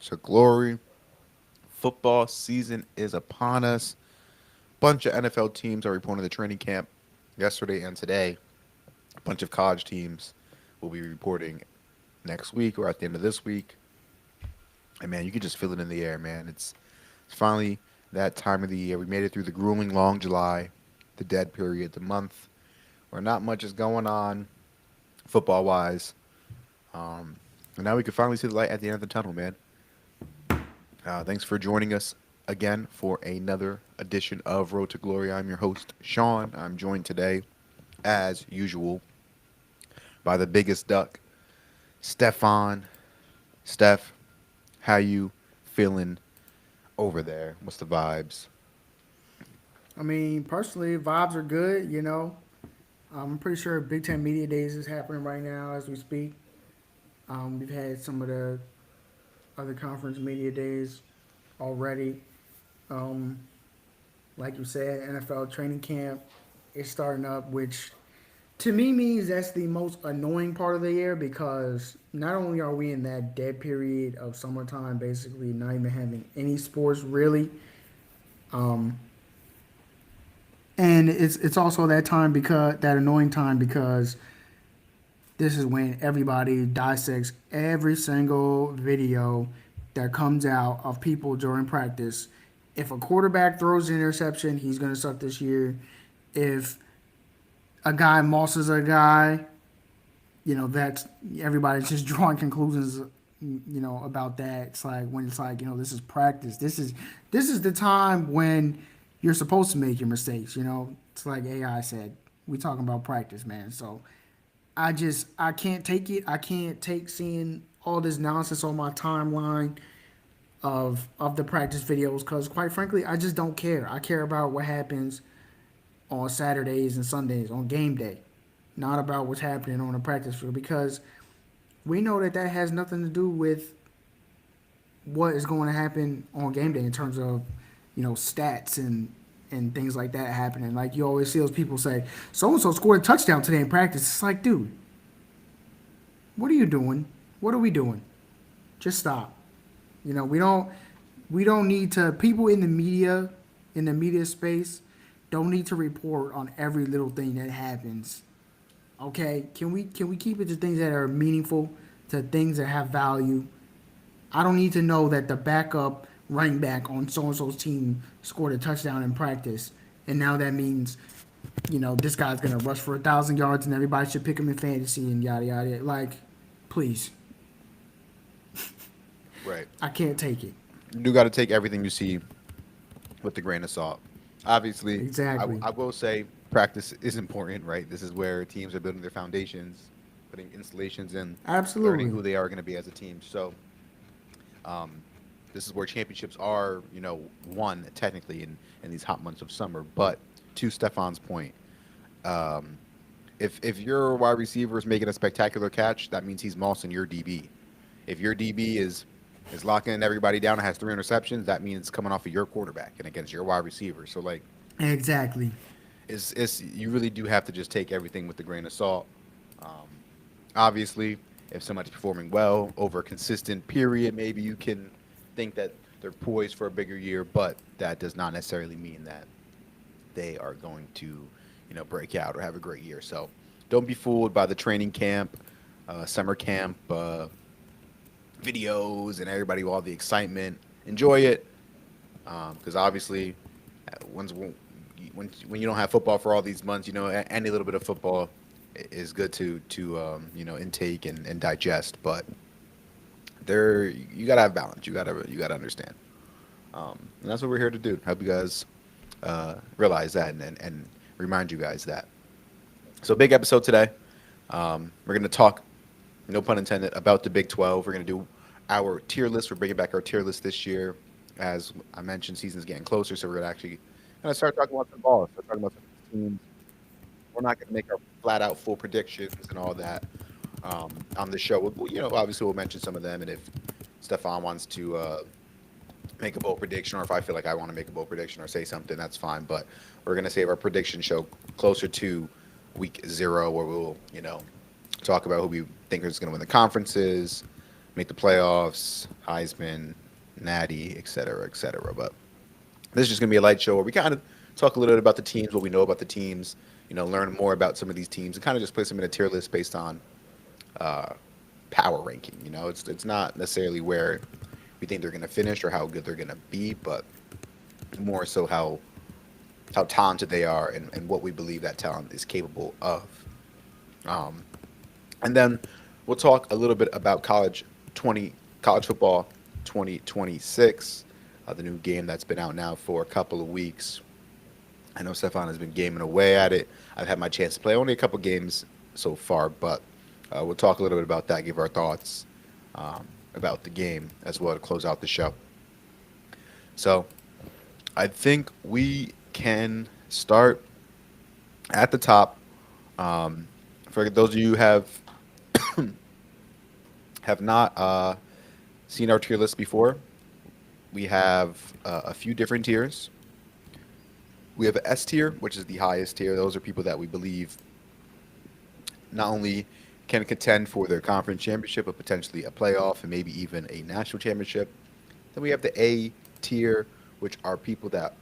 to Glory. Football season is upon us. Bunch of NFL teams are reporting the training camp yesterday and today. A bunch of college teams will be reporting next week or at the end of this week. And man, you can just feel it in the air, man. It's finally that time of the year. We made it through the grueling long July, the dead period, the month where not much is going on football wise. And now we can finally see the light at the end of the tunnel, man. Thanks for joining us again for another edition of Road to Glory. I'm your host, Sean. I'm joined today, as usual, by the biggest duck, Stefan. Steph, how you feeling over there? What's the vibes? I mean, personally, vibes are good. I'm pretty sure Big Ten Media Days is happening right now as we speak. We've had some of the other conference media days already. Um, like you said, NFL training camp is starting up, which to me means that's the most annoying part of the year because not only are we in that dead period of summertime, basically not even having any sports really, um, and it's also that time because that annoying time because this is when everybody dissects every single video that comes out of people during practice. If a quarterback throws an interception, he's going to suck this year. If a guy mosses a guy, that's everybody's just drawing conclusions, about that. It's like when it's like, this is practice. This is the time when you're supposed to make your mistakes. It's like AI said. We talking about practice, man. So I can't take it. I can't take seeing all this nonsense on my timeline of the practice videos because quite frankly, I just don't care. I care about what happens on Saturdays and Sundays on game day, not about what's happening on the practice field because we know that that has nothing to do with what is going to happen on game day in terms of stats and things like that happening. Like you always see those people say, so and so scored a touchdown today in practice. It's like, dude, what are you doing? What are we doing? Just stop. We don't need to people in the media space don't need to report on every little thing that happens. Okay? Can we keep it to things that are meaningful, to things that have value? I don't need to know that the backup running back on so and so's team scored a touchdown in practice, and now that means this guy's gonna rush for 1,000 yards and everybody should pick him in fantasy and yada yada. Like, please, Right. I can't take it. You do got to take everything you see with a grain of salt. Obviously, Exactly. I will say practice is important, right? This is where teams are building their foundations, putting installations in, learning Absolutely. who they are going to be as a team. So, um, this is where championships are, won technically in these hot months of summer. But to Stefan's point, um, if your wide receiver is making a spectacular catch, that means he's mossing your DB. If your DB is locking everybody down and has three interceptions, that means it's coming off of your quarterback and against your wide receiver. So like, Exactly. it's you really do have to just take everything with a grain of salt. Um, Obviously, if somebody's performing well over a consistent period, maybe you can think that they're poised for a bigger year, but that does not necessarily mean that they are going to, break out or have a great year. So don't be fooled by the training camp, summer camp videos and everybody with all the excitement. Enjoy it because obviously, once when you don't have football for all these months, any little bit of football is good to intake and digest. But there, you gotta have balance. You gotta understand. And that's what we're here to do. Help you guys realize that and remind you guys that. So big episode today. We're gonna talk, no pun intended, about the Big 12. We're gonna do our tier list. We're bringing back our tier list this year. As I mentioned, season's getting closer, so we're gonna actually gonna start talking about some balls. Start talking about some teams. We're not gonna make our flat out full predictions and all that on the show. Obviously we'll mention some of them, and if Stefan wants to make a bold prediction, or if I feel like I want to make a bold prediction or say something, that's fine. But we're gonna save our prediction show closer to week 0, where we'll talk about who we think is gonna win the conferences, make the playoffs, Heisman, Natty, et cetera, et cetera. But this is just gonna be a light show where we kind of talk a little bit about the teams, what we know about the teams, learn more about some of these teams, and kind of just place them in a tier list based on uh, power ranking. It's not necessarily where we think they're gonna finish or how good they're gonna be, but more so how talented they are and what we believe that talent is capable of. Um, and then we'll talk a little bit about college football 2026, the new game that's been out now for a couple of weeks. I know Stefan has been gaming away at it. I've had my chance to play only a couple games so far, but we'll talk a little bit about that, give our thoughts about the game as well to close out the show. So I think we can start at the top. Um, for those of you who have not seen our tier list before, we have a few different tiers. We have a S tier, which is the highest tier. Those are people that we believe not only can contend for their conference championship, but potentially a playoff and maybe even a national championship. Then we have the A tier, which are people that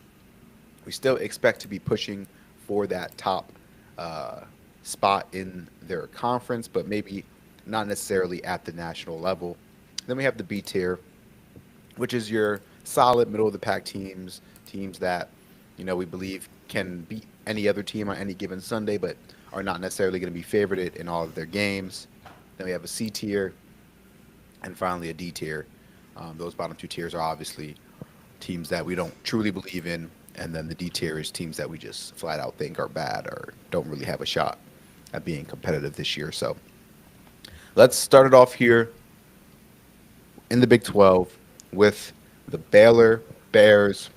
we still expect to be pushing for that top uh, spot in their conference, but maybe not necessarily at the national level. Then we have the B tier, which is your solid middle of the pack teams that we believe can beat any other team on any given Sunday, but are not necessarily going to be favored in all of their games. Then we have a C tier, and finally a D tier. Those bottom two tiers are obviously teams that we don't truly believe in, and then the D tier is teams that we just flat out think are bad or don't really have a shot at being competitive this year. So let's start it off here in the Big 12 with the Baylor Bears.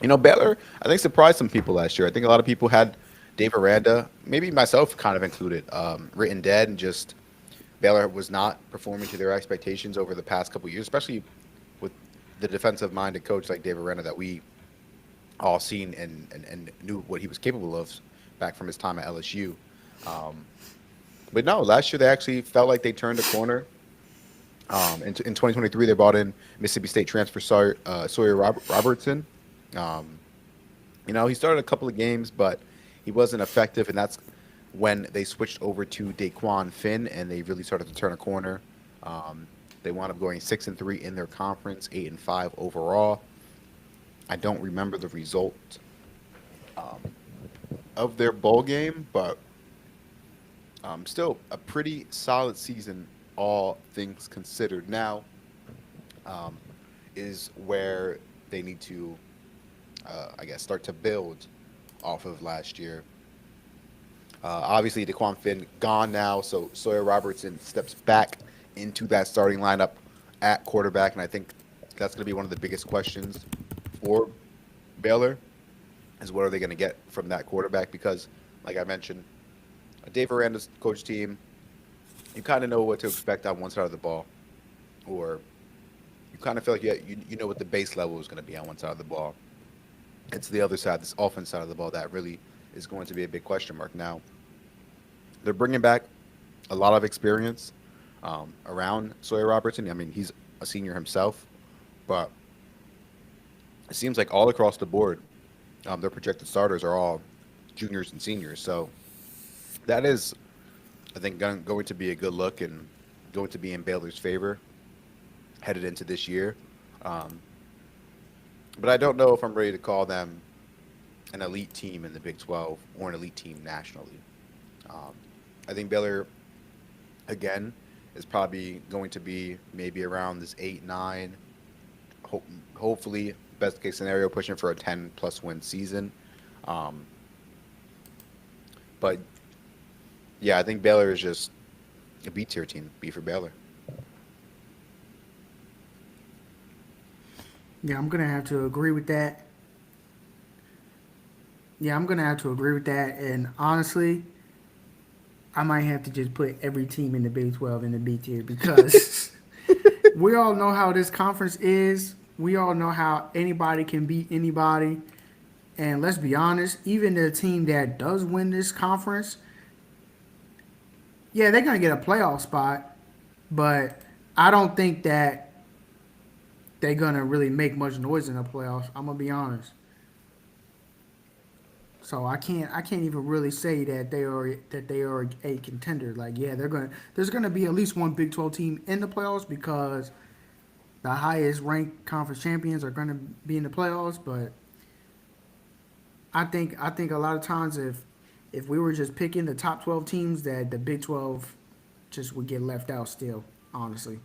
Baylor, I think, surprised some people last year. I think a lot of people had Dave Aranda, maybe myself kind of included, written dead, and just Baylor was not performing to their expectations over the past couple of years, especially with the defensive-minded coach like Dave Aranda that we all seen and knew what he was capable of back from his time at LSU. But no, last year they actually felt like they turned a corner. In 2023, they brought in Mississippi State transfer Sawyer Robertson. He started a couple of games, but he wasn't effective, and that's when they switched over to Daquan Finn, and they really started to turn a corner. They wound up going 6-3 in their conference, 8-5 overall. I don't remember the result of their bowl game, but still a pretty solid season, all things considered. Now is where they need to, I guess, start to build off of last year. Obviously, Daquan Finn gone now, so Sawyer Robertson steps back into that starting lineup at quarterback, and I think that's going to be one of the biggest questions for Baylor is what are they going to get from that quarterback? Because, like I mentioned, Dave Aranda's coach team, you kind of know what to expect on one side of the ball, or you kind of feel like you know what the base level is going to be on one side of the ball. It's the other side, this offense side of the ball, that really is going to be a big question mark. Now, they're bringing back a lot of experience around Sawyer Robertson. I mean, he's a senior himself, but it seems like all across the board, their projected starters are all juniors and seniors. So that is, I think, going to be a good look and going to be in Baylor's favor headed into this year. But I don't know if I'm ready to call them an elite team in the Big 12 or an elite team nationally. I think Baylor, again, is probably going to be maybe around this 8-9, hopefully, best case scenario, pushing for a 10-plus win season. But, yeah, I think Baylor is just a B-tier team, B for Baylor. Yeah, I'm gonna have to agree with that. Yeah, I'm gonna have to agree with that. And honestly, I might have to just put every team in the Big 12 in the B tier because we all know how this conference is. We all know how anybody can beat anybody. And let's be honest, even the team that does win this conference, yeah, they're gonna get a playoff spot, but I don't think that they're gonna really make much noise in the playoffs. I'm gonna be honest. So I can't even really say that they are a contender. Like yeah, there's gonna be at least one Big 12 team in the playoffs because the highest ranked conference champions are gonna be in the playoffs. But I think a lot of times if we were just picking the top 12 teams, that the Big 12 just would get left out still. Honestly,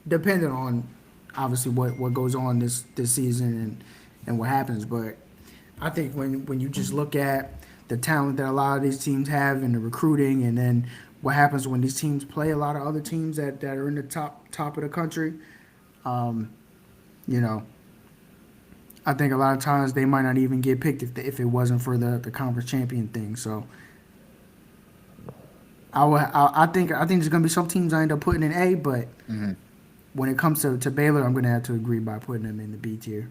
depending on obviously what goes on this season and what happens. But I think when you just look at the talent that a lot of these teams have and the recruiting, and then what happens when these teams play a lot of other teams that are in the top of the country, you know, I think a lot of times they might not even get picked if it wasn't for the conference champion thing. So I think there's gonna be some teams I end up putting in A, but when it comes to Baylor, I'm gonna have to agree by putting them in the B tier.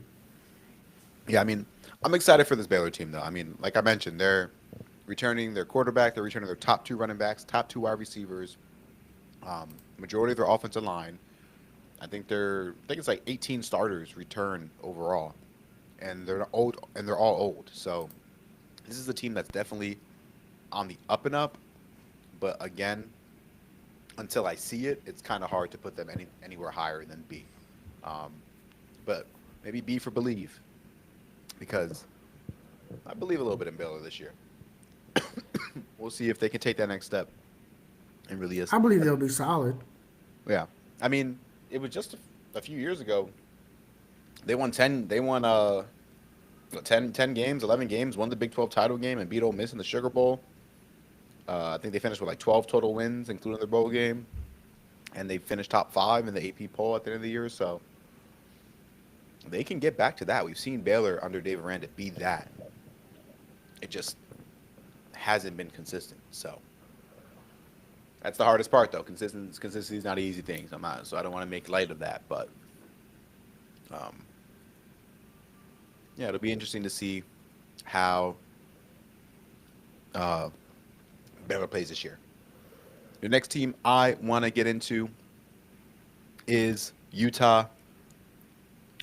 Yeah, I mean, I'm excited for this Baylor team, though. I mean, like I mentioned, they're returning their quarterback, they're returning their top two running backs, top two wide receivers, majority of their offensive line. I think it's like 18 starters return overall, and they're old, and they're all old. So this is a team that's definitely on the up and up. But again, until I see it, it's kind of hard to put them anywhere higher than B. Um, but maybe B for believe, because I believe a little bit in Baylor this year. We'll see if they can take that next step and really is. I believe they'll be solid. Yeah, I mean, it was just a few years ago. They won 10. They won 10 games, 11 games. Won the Big 12 title game and beat Ole Miss in the Sugar Bowl. I think they finished with like 12 total wins, including their bowl game, and they finished top 5 in the AP poll at the end of the year. So they can get back to that. We've seen Baylor under Dave Aranda be that. It just hasn't been consistent. So that's the hardest part, though. Consistency is not an easy thing. So I don't want to make light of that, but um, yeah, it'll be interesting to see how uh, Baylor plays this year. The next team I want to get into is Utah.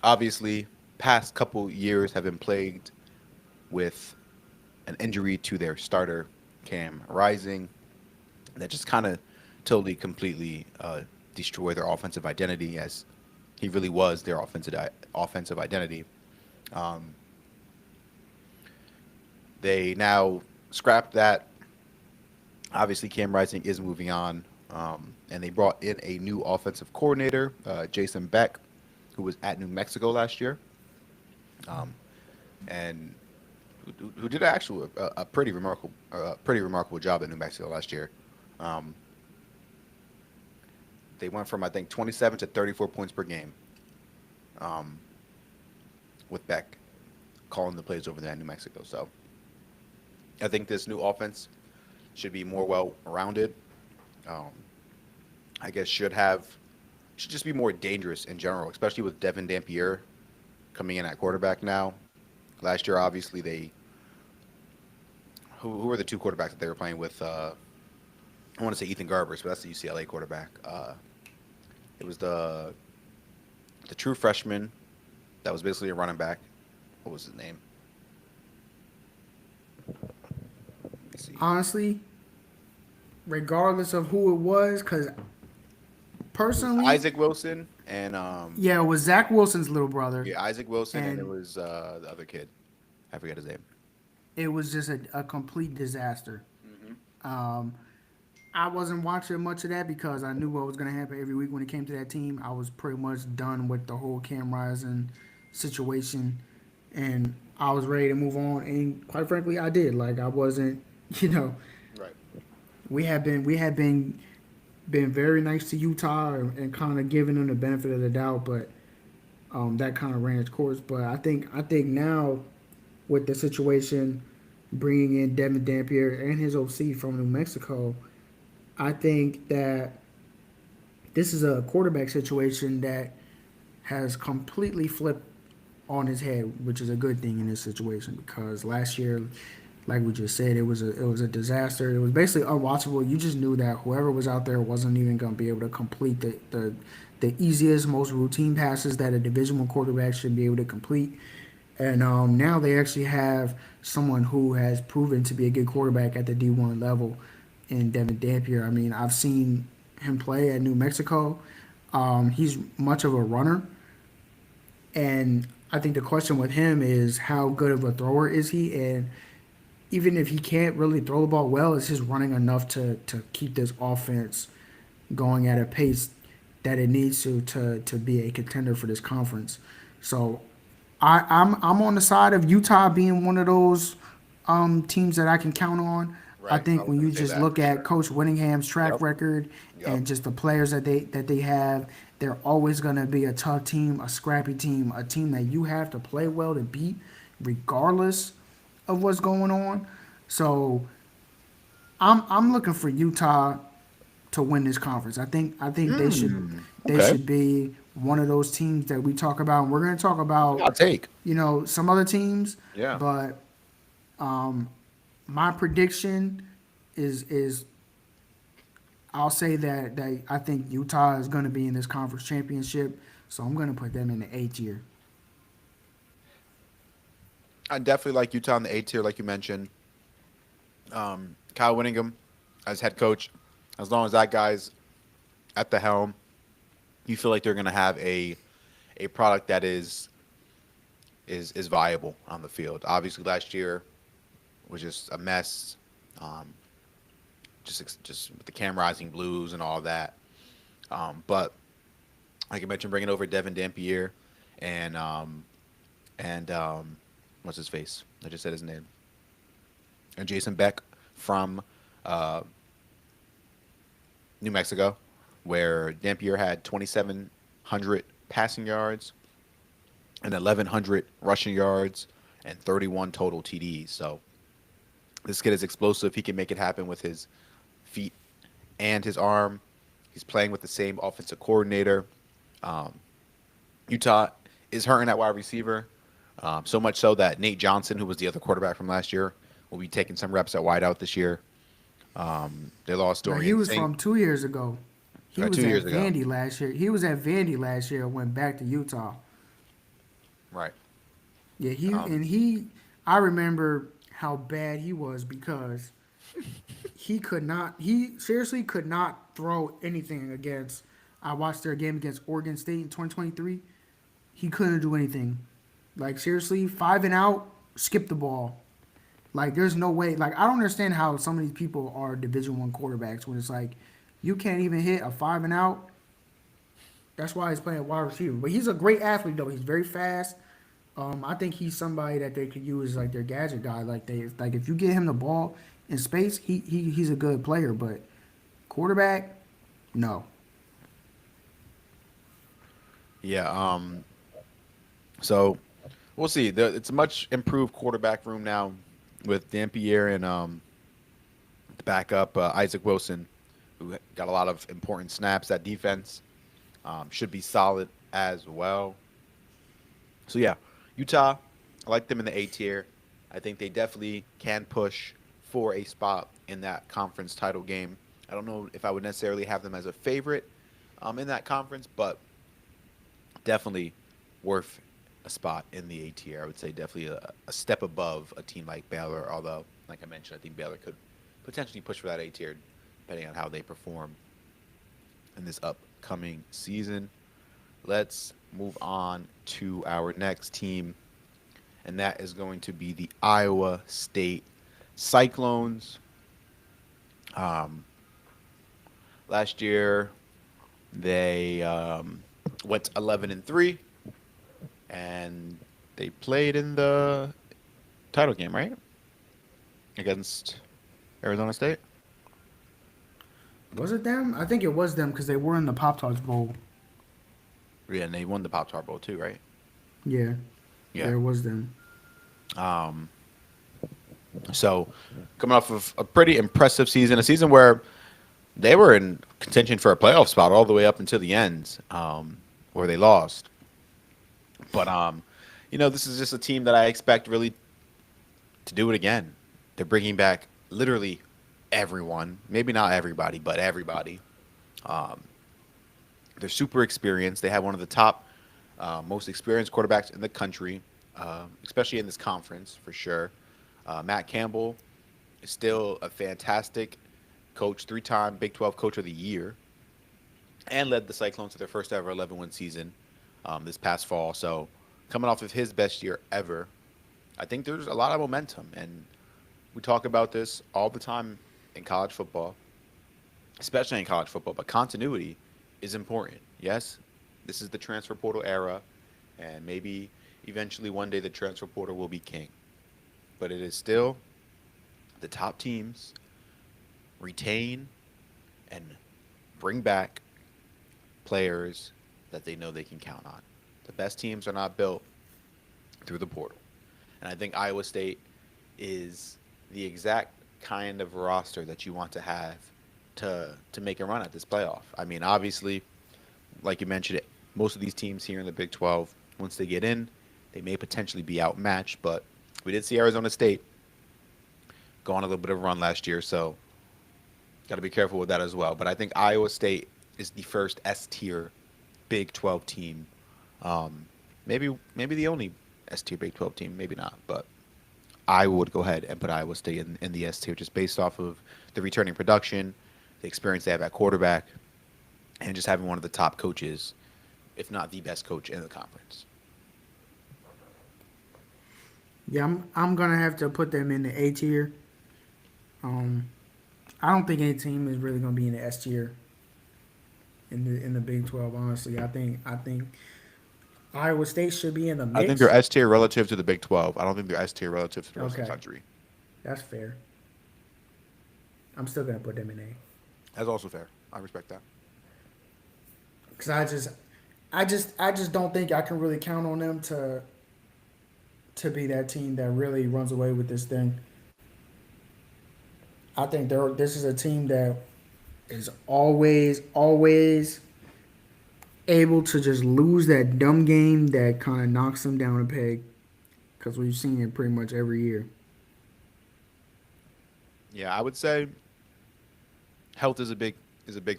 Obviously, past couple years have been plagued with an injury to their starter, Cam Rising, that just kind of totally, completely destroyed their offensive identity, as he really was their offensive identity. Um, they now scrapped that. Obviously, Cam Rising is moving on, and they brought in a new offensive coordinator, Jason Beck, who was at New Mexico last year, and who did actually a pretty remarkable job at New Mexico last year. They went from, I think, 27 to 34 points per game, with Beck calling the plays over there in New Mexico. So I think this new offense should be more well-rounded. I guess should just be more dangerous in general, especially with Devin Dampier coming in at quarterback now. Last year, obviously, who were the two quarterbacks that they were playing with? I want to say Ethan Garbers, but that's the UCLA quarterback. It was the true freshman that was basically a running back. What was his name? Let me see. Honestly, regardless of who it was, because personally, Isaac Wilson and yeah, it was Zach Wilson's little brother. yeah, Isaac Wilson, and it And was the other kid. I forget his name. it was just a complete disaster. Um, I wasn't watching much of that because I knew what was going to happen every week when it came to that team. I was pretty much done with the whole Cam Rising situation, and I was ready to move on. And quite frankly, I did. Like I wasn't, you know, Right. we had been very nice to Utah and kind of giving them the benefit of the doubt, but that kind of ran its course. But I think now with the situation, bringing in Devin Dampier and his OC from New Mexico, I think that this is a quarterback situation that has completely flipped on his head, which is a good thing in this situation because last year like we just said, it was a disaster. It was basically unwatchable. You just knew that whoever was out there wasn't even going to be able to complete the easiest, most routine passes that a Division One quarterback should be able to complete. And now they actually have someone who has proven to be a good quarterback at the D1 level in Devin Dampier. I mean, I've seen him play at New Mexico. He's much of a runner, and I think the question with him is how good of a thrower is he? And even if he can't really throw the ball well, is his running enough to keep this offense going at a pace that it needs to be a contender for this conference? So I'm on the side of Utah being one of those teams that I can count on. I Right. I think was when gonna you say just that look for at sure. Coach Whittingham's track Yep. record Yep. and just the players that they have, they're always going to be a tough team, a scrappy team, a team that you have to play well to beat, regardless of what's going on. So I'm looking for Utah to win this conference. I think they Okay. should be one of those teams that we talk about. And we're going to talk about I'll take. some other teams, Yeah. but my prediction is I'll say that I think Utah is going to be in this conference championship, so I'm going to put them in the 8th year. I definitely like Utah in the A tier, like you mentioned. Kyle Whittingham as head coach, as long as that guy's at the helm, you feel like they're going to have a product that is viable on the field. Obviously, last year was just a mess. Um, just with the Cam Rising Blues and all that. But like I mentioned, bringing over Devin Dampier and and what's his face? I just said his name. And Jason Beck from uh, New Mexico, where Dampier had 2,700 passing yards and 1,100 rushing yards and 31 total TDs. So this kid is explosive. He can make it happen with his feet and his arm. He's playing with the same offensive coordinator. Um, Utah is hurting at wide receiver, so much so that Nate Johnson, who was the other quarterback from last year, will be taking some reps at wideout this year. They lost Now he Dorian was Saint from 2 years ago. He was 2 years at ago. Vandy last year. He was at Vandy last year and went back to Utah. Right. Yeah, he Um, and he. I remember how bad he was because he could not. He seriously could not throw anything against. I watched their game against Oregon State in 2023. He couldn't do anything. Like seriously, 5 and out, skip the ball. Like there's no way. Like I don't understand how some of these people are Division 1 quarterbacks when it's like you can't even hit a 5 and out. That's why he's playing wide receiver. But he's a great athlete though. He's very fast. I think he's somebody that they could use like their gadget guy. Like if you get him the ball in space, he's a good player. But quarterback, no. yeah. So we'll see. It's a much improved quarterback room now with Dampier and the backup Isaac Wilson, who got a lot of important snaps. That defense should be solid as well. So yeah, Utah, I like them in the A tier. I think they definitely can push for a spot in that conference title game. I don't know if I would necessarily have them as a favorite in that conference, but definitely worth a spot in the A tier. I would say definitely a step above a team like Baylor. Although, like I mentioned, I think Baylor could potentially push for that A tier, depending on how they perform in this upcoming season. Let's move on to our next team, and that is going to be the Iowa State Cyclones. Um, Last year, they went 11-3, and they played in the title game, right, against Arizona State. Was it them? I think it was them because they were in the Pop Tarts Bowl. Yeah, and they won the Pop Tart Bowl too, right? Yeah, Yeah. there was them. Um, so coming off of a pretty impressive season, a season where they were in contention for a playoff spot all the way up until the end, where they lost. But this is just a team that I expect really to do it again. They're bringing back literally everyone. Maybe not everybody, but everybody. Um, they're super experienced. They have one of the top, most experienced quarterbacks in the country, especially in this conference for sure. Matt Campbell is still a fantastic coach, three-time Big 12 Coach of the Year, and led the Cyclones to their first ever 11-win season this past fall. So, coming off of his best year ever, I think there's a lot of momentum, and we talk about this all the time in college football, especially in college football. But continuity is important. Yes, this is the transfer portal era, and maybe eventually one day the transfer portal will be king. But it is still the top teams retain and bring back players that they know they can count on. The best teams are not built through the portal. And I think Iowa State is the exact kind of roster that you want to have to make a run at this playoff. I mean, obviously, like you mentioned, most of these teams here in the Big 12, once they get in, they may potentially be outmatched. But we did see Arizona State go on a little bit of a run last year, so got to be careful with that as well. But I think Iowa State is the first S tier Big 12 team. Maybe the only S tier Big 12 team, maybe not, but I would go ahead and put Iowa State in the S tier just based off of the returning production, the experience they have at quarterback, and just having one of the top coaches, if not the best coach in the conference. Yeah, I'm gonna have to put them in the A tier. Um, I don't think any team is really gonna be in the S tier in the Big 12. Honestly, I think Iowa State should be in the I think they're mix. S tier relative to the Big 12. I don't think they're S tier relative to the rest of the Okay, country. that's fair. I'm still gonna put them in A That's also fair. I respect that. because I just don't think I can really count on them to be that team that really runs away with this thing. I think this is a team that is always able to just lose that dumb game that kind of knocks them down a peg because we've seen it pretty much every year. Yeah, I would say health is a big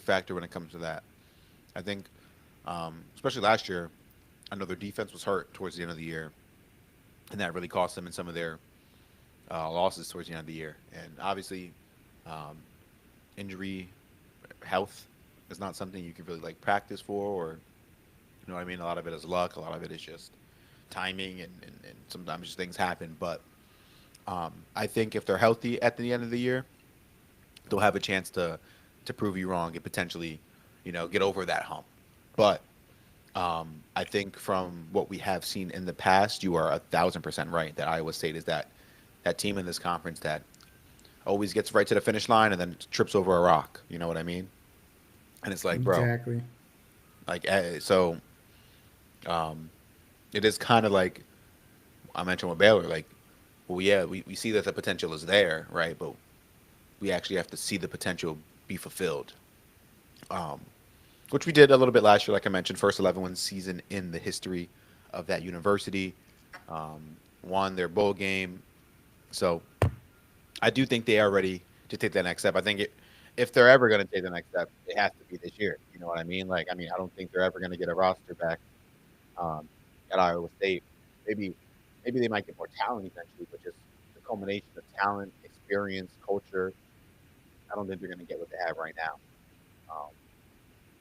factor when it comes to that. I think, especially last year, I know their defense was hurt towards the end of the year, and that really cost them in some of their losses towards the end of the year. And obviously, um, injury health is not something you can really like practice for, or you know what I mean. A lot of it is luck. A lot of it is just timing, and sometimes just things happen. But I think if they're healthy at the end of the year, they'll have a chance to prove you wrong and potentially, get over that hump. But I think from what we have seen in the past, you are 1,000% right that Iowa State is that team in this conference that always gets right to the finish line and then trips over a rock. You know what I mean? And it's like, bro, Exactly. so um, it is kind of like I mentioned with Baylor. Like, well, yeah, we see that the potential is there, right? But we actually have to see the potential be fulfilled. Um, which we did a little bit last year, like I mentioned, first 11-win season in the history of that university. Um, won their bowl game, so I do think they are ready to take that next step. I think if they're ever going to take the next step, it has to be this year. You know what I mean? Like, I mean, I don't think they're ever going to get a roster back um, at Iowa State. Maybe, maybe they might get more talent eventually, but just the culmination of talent, experience, culture. I don't think they're going to get what they have right now.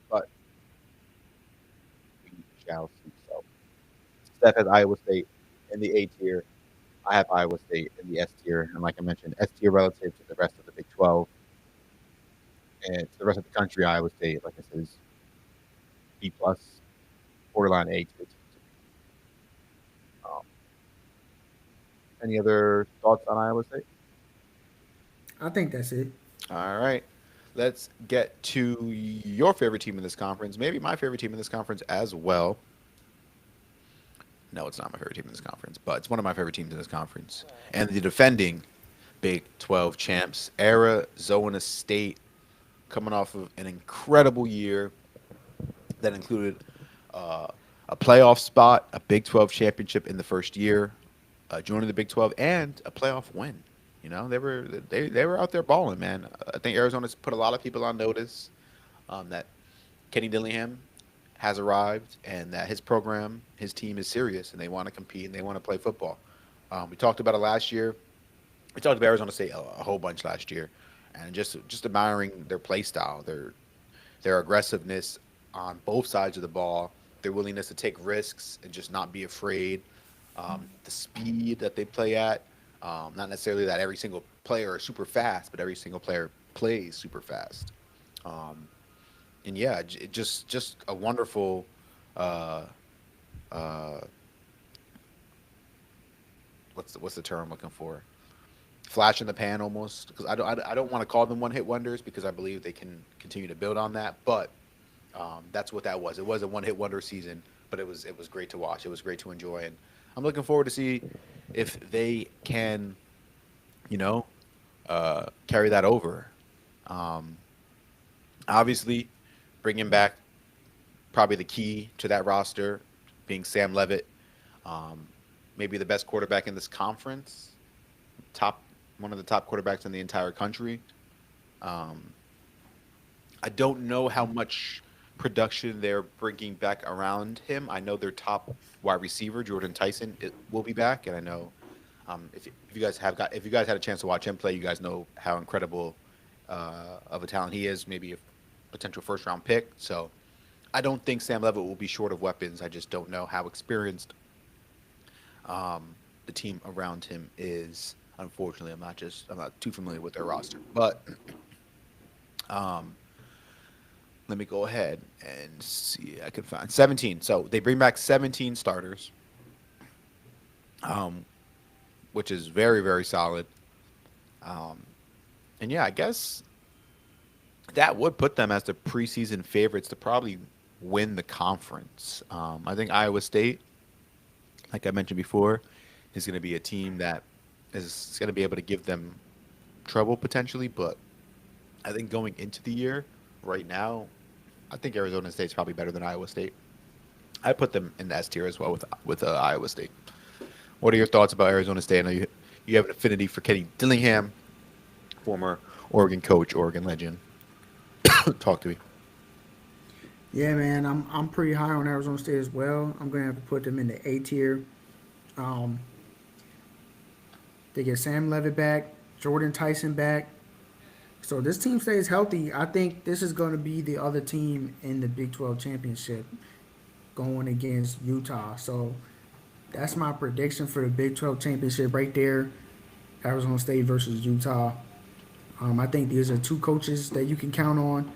But we shall see. So Steph has Iowa State in the A tier. I have Iowa State in the S tier, and like I mentioned, S tier relative to the rest of the Big 12 and to the rest of the country. Iowa State, like I said, is B plus, borderline A tier. Um, any other thoughts on Iowa State? I think that's it. All right. Let's get to your favorite team in this conference. Maybe my favorite team in this conference as well. No, it's not my favorite team in this conference, but it's one of my favorite teams in this conference. And the defending Big 12 champs, Arizona State, coming off of an incredible year that included uh, a playoff spot, a Big 12 championship in the first year, joining the Big 12, and a playoff win. You know, they were out there balling, man. I think Arizona's put a lot of people on notice that Kenny Dillingham has arrived and that his program, his team is serious and they want to compete and they want to play football. We talked about it last year. We talked about Arizona State a whole bunch last year, and just admiring their play style, their aggressiveness on both sides of the ball, their willingness to take risks and just not be afraid, the speed that they play at. Not necessarily that every single player is super fast, but every single player plays super fast. Um, and yeah, just a wonderful uh, uh, what's the term I'm looking for? Flash in the pan almost, because I don't want to call them one hit wonders because I believe they can continue to build on that. But that's what that was. It was a one hit wonder season, but it was great to watch. It was great to enjoy, and I'm looking forward to see if they can, you know, carry that over. Um, Obviously, bringing back probably the key to that roster being Sam Levitt, um, maybe the best quarterback in this conference, top one of the top quarterbacks in the entire country. Um, I don't know how much production they're bringing back around him. I know their top wide receiver, Jordan Tyson, will be back, and I know if you guys had a chance to watch him play, you guys know how incredible of a talent he is. Maybe a potential first round pick. So I don't think Sam Levitt will be short of weapons. I just don't know how experienced the team around him is. Unfortunately, I'm not too familiar with their roster, but um, let me go ahead and see. I can find 17. So they bring back 17 starters, um, which is very, very solid. Um, and yeah, I guess that would put them as the preseason favorites to probably win the conference. I think Iowa State, like I mentioned before, is going to be a team that is going to be able to give them trouble potentially. But I think going into the year, right now, I think Arizona State's probably better than Iowa State. I put them in the S tier as well with Iowa State. What are your thoughts about Arizona State? I know you have an affinity for Kenny Dillingham, former Oregon coach, Oregon legend. Talk to me. Yeah, man, I'm pretty high on Arizona State as well. I'm gonna have to put them in the A tier. Um, they get Sam Levitt back, Jordan Tyson back. So this team stays healthy. I think this is going to be the other team in the Big 12 championship going against Utah. So that's my prediction for the Big 12 championship right there. Arizona State versus Utah. I think these are two coaches that you can count on.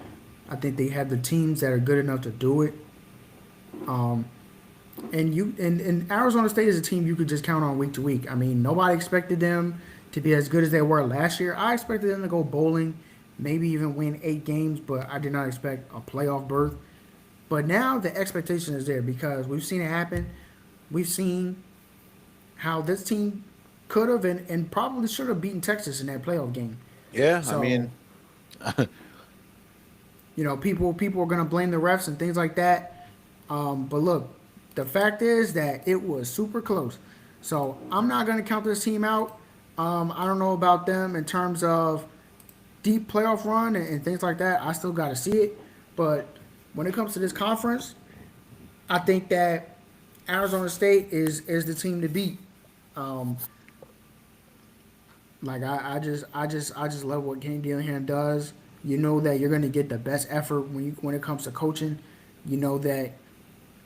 I think they have the teams that are good enough to do it. Um, and Arizona State is a team you could just count on week to week. I mean, nobody expected them to be as good as they were last year. I expected them to go bowling, maybe even win 8 games, but I did not expect a playoff berth. But now the expectation is there because we've seen it happen. We've seen how this team could have and probably should have beaten Texas in that playoff game. Yeah, I So mean, people are gonna blame the refs and things like that. But look, the fact is that it was super close. So I'm not gonna count this team out. I don't know about them in terms of deep playoff run and things like that. I still got to see it. But when it comes to this conference, I think that Arizona State is the team to beat. Um, like I just love what Kenny Dillingham does. You know that you're gonna get the best effort when it comes to coaching. You know that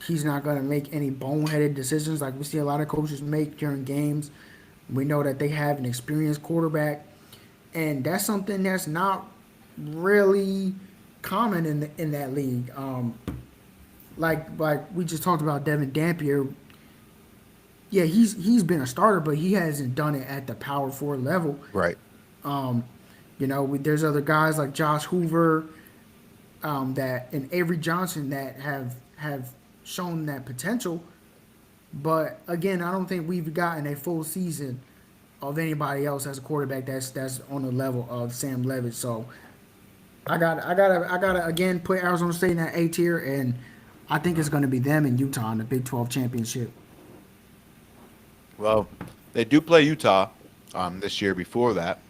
he's not gonna make any boneheaded decisions like we see a lot of coaches make during games. We know that they have an experienced quarterback, and that's something that's not really common in that league. Like we just talked about Devin Dampier. Yeah, he's been a starter, but he hasn't done it at the power forward level. right. Um, there's other guys like Josh Hoover, that and Avery Johnson that have shown that potential. But again, I don't think we've gotten a full season of anybody else as a quarterback that's on the level of Sam Levitt. So I gotta again put Arizona State in that A tier, and I think it's going to be them and Utah in the Big 12 championship. Well, they do play Utah this year before that.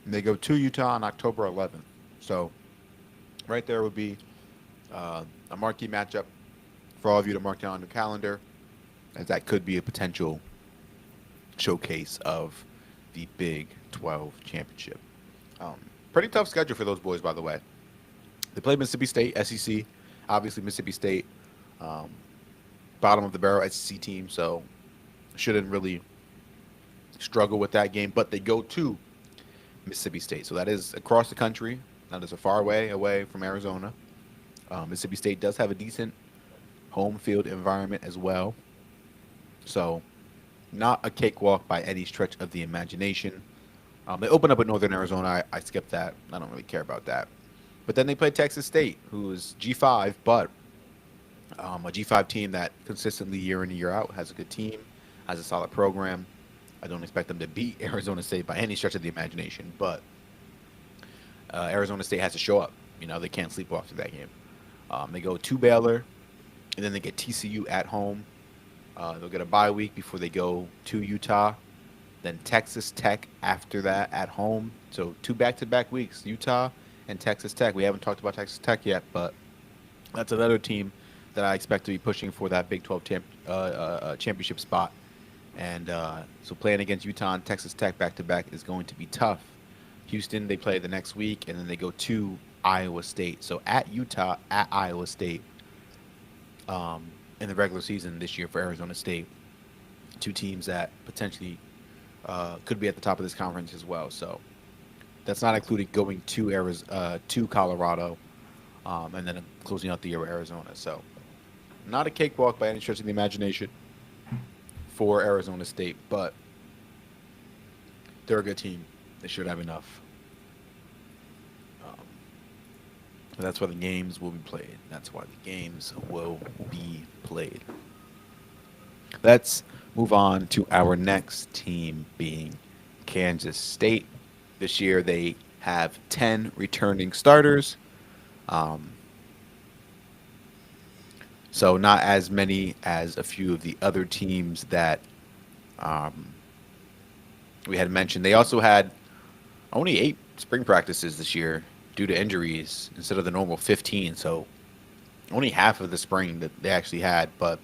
And they go to Utah on October 11th. So right there would be a marquee matchup for all of you to mark down on the calendar, as that could be a potential showcase of the Big 12 championship. Um, Pretty tough schedule for those boys, by the way. They play Mississippi State, SEC. Obviously, Mississippi State, um, bottom of the barrel SEC team, so shouldn't really struggle with that game. But they go to Mississippi State, so that is across the country. That is a far way away from Arizona. Mississippi State does have a decent home field environment as well, so not a cakewalk by any stretch of the imagination. They open up with Northern Arizona. I skipped that. I don't really care about that. But then they play Texas State, who is G5, but a G5 team that consistently year in and year out has a good team, has a solid program. I don't expect them to beat Arizona State by any stretch of the imagination, but Arizona State has to show up. They can't sleepwalk through that game. They go to Baylor, and then they get TCU at home. They'll get a bye week before they go to Utah, then Texas Tech after that at home. So 2 back-to-back weeks, Utah and Texas Tech. We haven't talked about Texas Tech yet, but that's another team that I expect to be pushing for that Big 12 championship spot. And so playing against Utah and Texas Tech back-to-back is going to be tough. Houston, they play the next week, and then they go to Iowa State. So at Utah, at Iowa State in the regular season this year for Arizona State. 2 teams that potentially could be at the top of this conference as well. So that's not including going to Colorado, and then closing out the year with Arizona. So not a cakewalk by any stretch of the imagination for Arizona State, but they're a good team. They should have enough. That's why the games will be played. That's why the games will be played. Let's move on to our next team, being Kansas State. This year they have 10 returning starters. So not as many as a few of the other teams that we had mentioned. They also had only 8 spring practices this year due to injuries instead of the normal 15. So only half of the spring that they actually had, but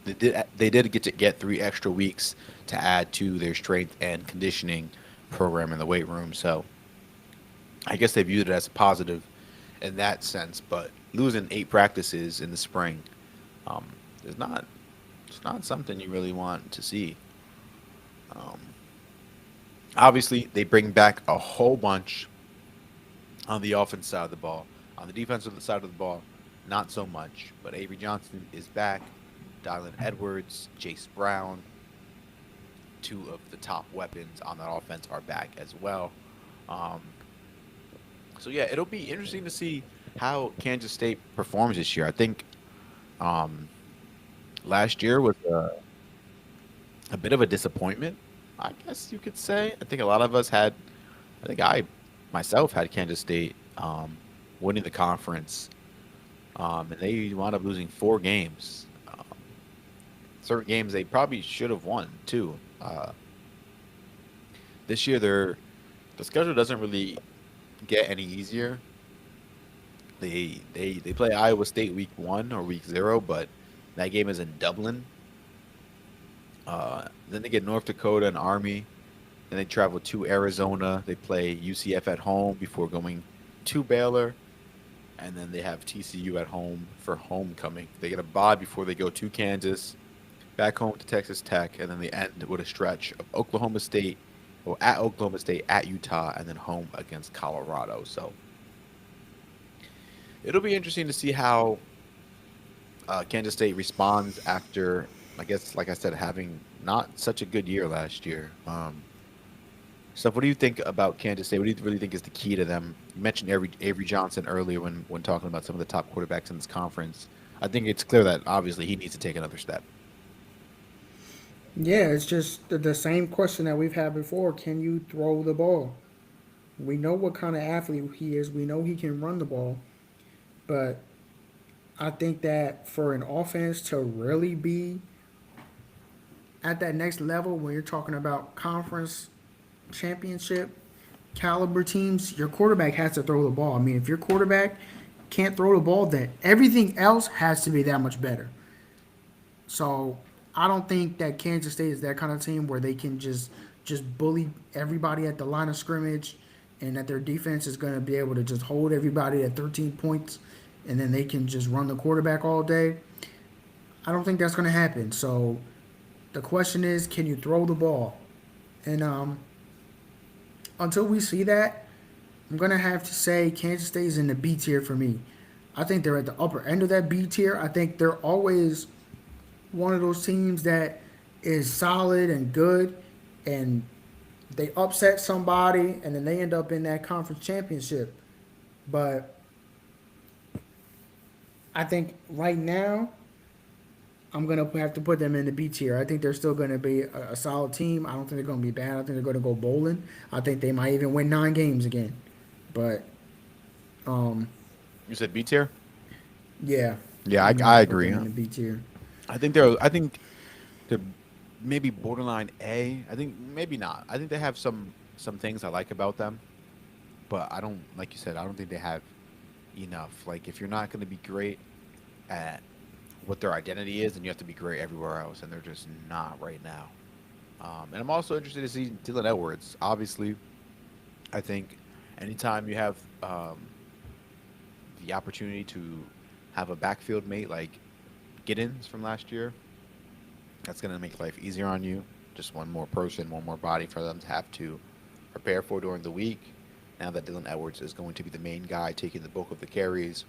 they did get 3 extra weeks to add to their strength and conditioning program in the weight room. So I guess they viewed it as a positive in that sense. But losing 8 practices in the spring is not it's not something you really want to see. Um, Obviously, they bring back a whole bunch on the offense side of the ball. On the defensive side of the ball, not so much. But Avery Johnson is back. Dylan Edwards, Jace Brown, 2 of the top weapons on that offense are back as well. Um, so yeah, it'll be interesting to see how Kansas State performs this year. I think um, last year was a bit of a disappointment, I guess you could say. I think a lot of us had, I think I myself had Kansas State winning the conference, and they wound up losing 4 games. Certain games they probably should have won too. This year, the schedule doesn't really get any easier. They play Iowa State week 1 or week 0, but that game is in Dublin. Then they get North Dakota and Army. Then they travel to Arizona. They play UCF at home before going to Baylor. And then they have TCU at home for homecoming. They get a bye before they go to Kansas, back home to Texas Tech, and then they end with a stretch of Oklahoma State, or at Oklahoma State, at Utah, and then home against Colorado. So it'll be interesting to see how Kansas State responds after, I guess, like I said, having not such a good year last year. Steph, what do you think about Kansas State? What do you really think is the key to them? You mentioned Avery Johnson earlier when talking about some of the top quarterbacks in this conference. I think it's clear that obviously he needs to take another step. Yeah, it's just the same question that we've had before. Can you throw the ball? We know what kind of athlete he is. We know he can run the ball. But I think that for an offense to really be at that next level, when you're talking about conference championship caliber teams, your quarterback has to throw the ball. I mean, if your quarterback can't throw the ball, then everything else has to be that much better. So I don't think that Kansas State is that kind of team where they can just bully everybody at the line of scrimmage, and that their defense is going to be able to just hold everybody at 13 points, and then they can just run the quarterback all day. I don't think that's going to happen. So the question is, can you throw the ball? And until we see that, I'm gonna have to say Kansas State is in the B tier for me. I think they're at the upper end of that B tier. I think they're always one of those teams that is solid and good, and they upset somebody, and then they end up in that conference championship. But I think right now, I'm gonna have to put them in the B tier. I think they're still gonna be a solid team. I don't think they're gonna be bad. I think they're gonna go bowling. I think they might even win 9 games again. But You said B tier. yeah, Yeah, I'm gonna I have to put agree. them in the B tier. I think they're maybe borderline A. I think maybe not. I think they have some things I like about them, but I don't like you said. I don't think they have enough. Like if you're not going to be great at what their identity is, then you have to be great everywhere else, and they're just not right now. And I'm also interested to see Dylan Edwards. Obviously, I think anytime you have the opportunity to have a backfield mate like Giddens from last year, that's going to make life easier on you. Just one more person, one more body for them to have to prepare for during the week. Now that Dylan Edwards is going to be the main guy taking the bulk of the carries,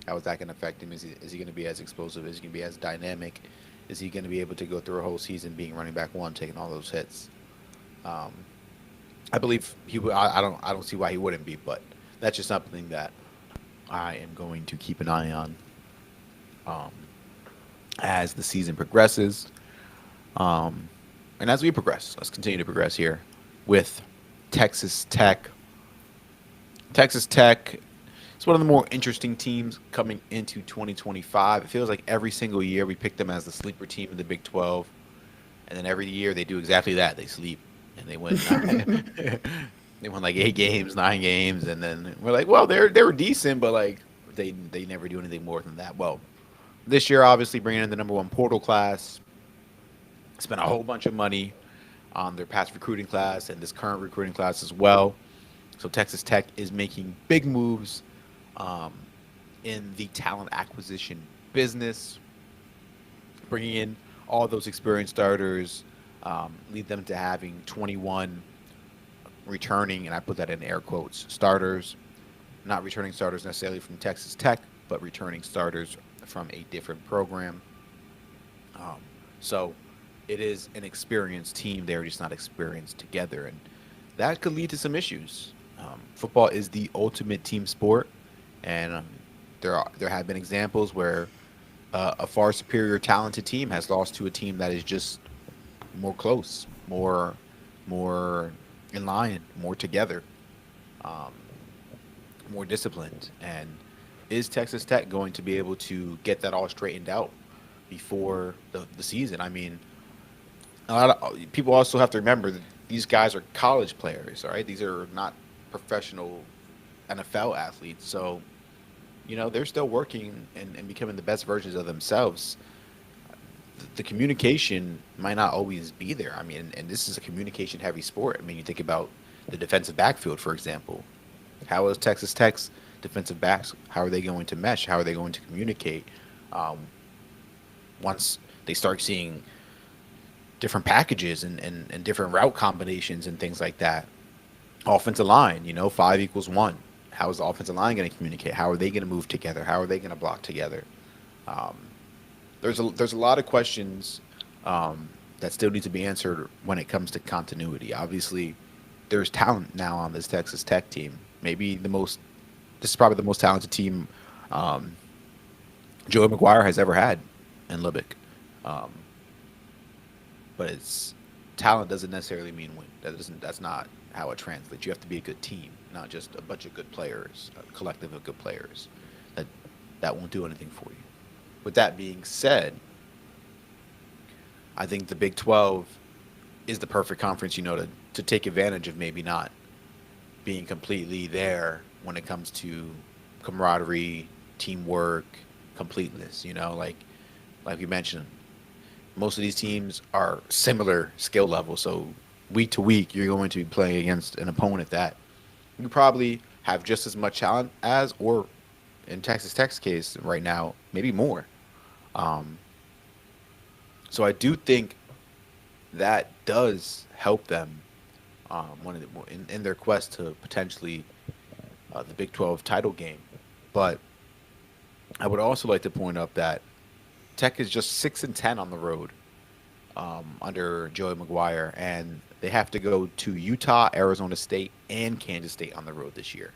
how is that going to affect him? Is he going to be as explosive? Is he going to be as dynamic? Is he going to be able to go through a whole season being running back one, taking all those hits? Um, I believe he would. I don't see why he wouldn't be, but that's just something that I am going to keep an eye on um, as the season progresses. And as we progress, let's continue to progress here with Texas Tech. Texas Tech is one of the more interesting teams coming into 2025. It feels like every single year we pick them as the sleeper team in the Big 12, and then every year they do exactly that. They sleep and they win. They won like 8 games, 9 games, and then we're like, well, they were decent, but like they never do anything more than that. Well, this year obviously bringing in the number one portal class, spent a whole bunch of money on their past recruiting class and this current recruiting class as well. So Texas Tech is making big moves um, in the talent acquisition business, bringing in all those experienced starters, lead them to having 21 returning, and I put that in air quotes, starters, not returning starters necessarily from Texas Tech, but returning starters from a different program. So it is an experienced team. They're just not experienced together, and that could lead to some issues. Football is the ultimate team sport, and there have been examples where a far superior talented team has lost to a team that is just more close, more in line, more together, um, more disciplined. And is Texas Tech going to be able to get that all straightened out before the season? I mean, a lot of people also have to remember that these guys are college players, all right? These are not professional NFL athletes. So, they're still working and becoming the best versions of themselves. The communication might not always be there. I mean, and this is a communication heavy sport. I mean, you think about the defensive backfield, for example. How is Texas Tech's defensive backs? How are they going to mesh? How are they going to communicate um, once they start seeing different packages and different route combinations and things like that? Offensive line, 5 = 1. How is the offensive line going to communicate? How are they going to move together? How are they going to block together? Um, there's a lot of questions that still need to be answered when it comes to continuity. Obviously, there's talent now on this Texas Tech team. This is probably the most talented team Joey McGuire has ever had in Lubbock. Um, but talent doesn't necessarily mean win. That's not how it translates. You have to be a good team, not just a bunch of good players, a collective of good players. That won't do anything for you. With that being said, I think the Big 12 is the perfect conference, to to take advantage of maybe not being completely there when it comes to camaraderie, teamwork, completeness. Like you mentioned, most of these teams are similar skill level. So week to week, you're going to be playing against an opponent that you probably have just as much talent as, or in Texas Tech's case right now, maybe more. Um, so I do think that does help them in their quest to potentially the Big 12 title game. But I would also like to point up that Tech is just 6-10 on the road under Joey McGuire, and they have to go to Utah, Arizona State, and Kansas State on the road this year.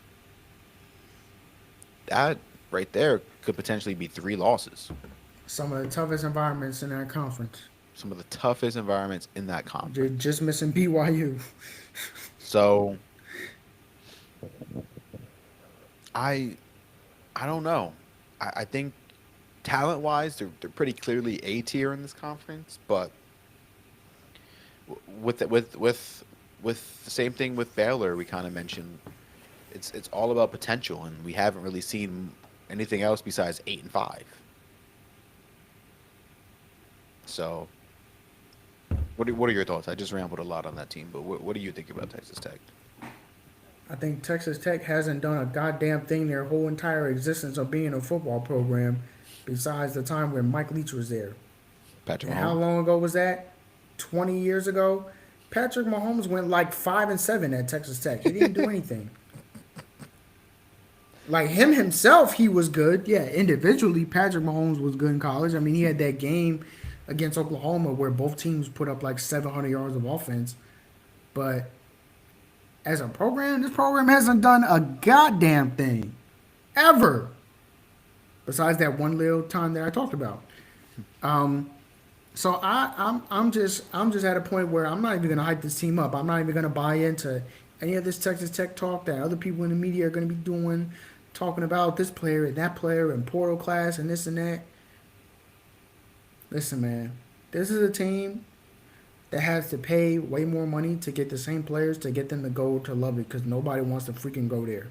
That right there could potentially be 3 losses. Some of the toughest environments in that conference. Some of the toughest environments in that conference. Just missing BYU. So I I don't know. I think talent wise, they're pretty clearly A tier in this conference, but with the same thing with Baylor, we kind of mentioned it's all about potential, and we haven't really seen anything else besides 8-5. So, what are your thoughts? I just rambled a lot on that team, but what do you think about Texas Tech? I think Texas Tech hasn't done a goddamn thing their whole entire existence of being a football program, besides the time when Mike Leach was there. Patrick And how Mahomes. long ago was that? 20 years ago. Patrick Mahomes went like 5-7 at Texas Tech. He didn't do anything. Like him himself, he was good. Yeah, individually, Patrick Mahomes was good in college. I mean, he had that game against Oklahoma where both teams put up like 700 yards of offense. But as a program, this program hasn't done a goddamn thing ever. Besides that one little time that I talked about. So I'm just at a point where I'm not even gonna hype this team up. I'm not even gonna buy into any of this Texas Tech talk that other people in the media are gonna be doing, talking about this player and that player and portal class and this and that. Listen, man, this is a team that has to pay way more money to get the same players to get them to go to Lubbock because nobody wants to freaking go there.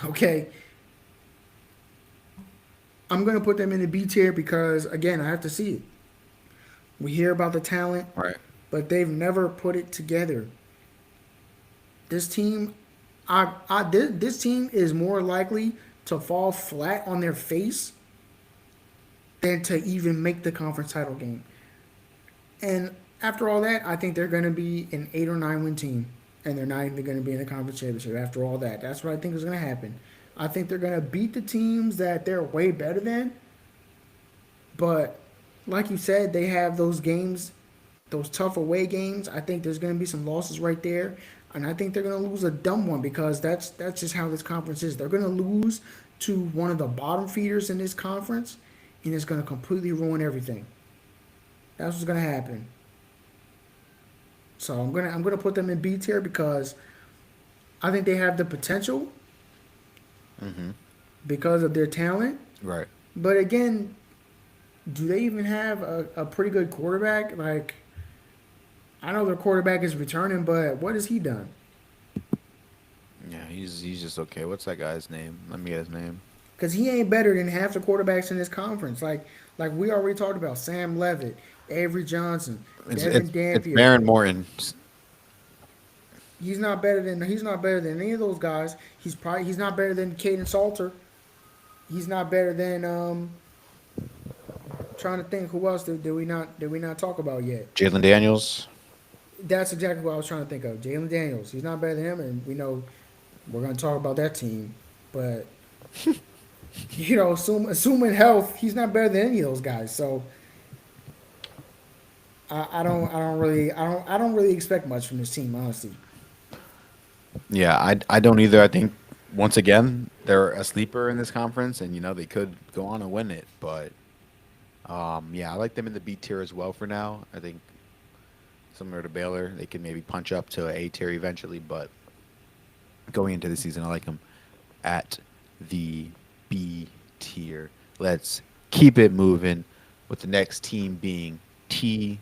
Okay. I'm gonna put them in the B tier because again, I have to see it. We hear about the talent, Right. but they've never put it together. This team, this team is more likely to fall flat on their face than to even make the conference title game. And after all that, I think they're going to be an 8 or 9 win team, and they're not even going to be in the conference championship. After all that, that's what I think is going to happen. I think they're going to beat the teams that they're way better than, but like you said, they have those games, those tough away games. I think there's going to be some losses right there, and I think they're going to lose a dumb one because that's just how this conference is. They're going to lose to one of the bottom feeders in this conference, and it's going to completely ruin everything. That's what's going to happen. So I'm gonna put them in B tier because I think they have the potential Mm-hmm. because of their talent. Right. But again, do they even have a pretty good quarterback? Like, I know their quarterback is returning, but what has he done? Yeah, he's just okay. What's that guy's name? Let me get his name. Because he ain't better than half the quarterbacks in this conference. Like we already talked about, Sam Levitt, Avery Johnson, Devin It's Dampier. Baron Morton. He's not better than any of those guys. He's not better than Caden Salter. He's not better than trying to think who else did we not talk about yet. Jalen Daniels. That's exactly what I was trying to think of. Jalen Daniels. He's not better than him, and we know we're going to talk about that team. But assuming health, he's not better than any of those guys. So I don't really expect much from this team, honestly. Yeah, I don't either. I think once again they're a sleeper in this conference, and they could go on and win it. But yeah, I like them in the B tier as well for now. I think similar to Baylor, they can maybe punch up to A tier eventually. But going into the season, I like them at the B tier. Let's keep it moving with the next team being TCU.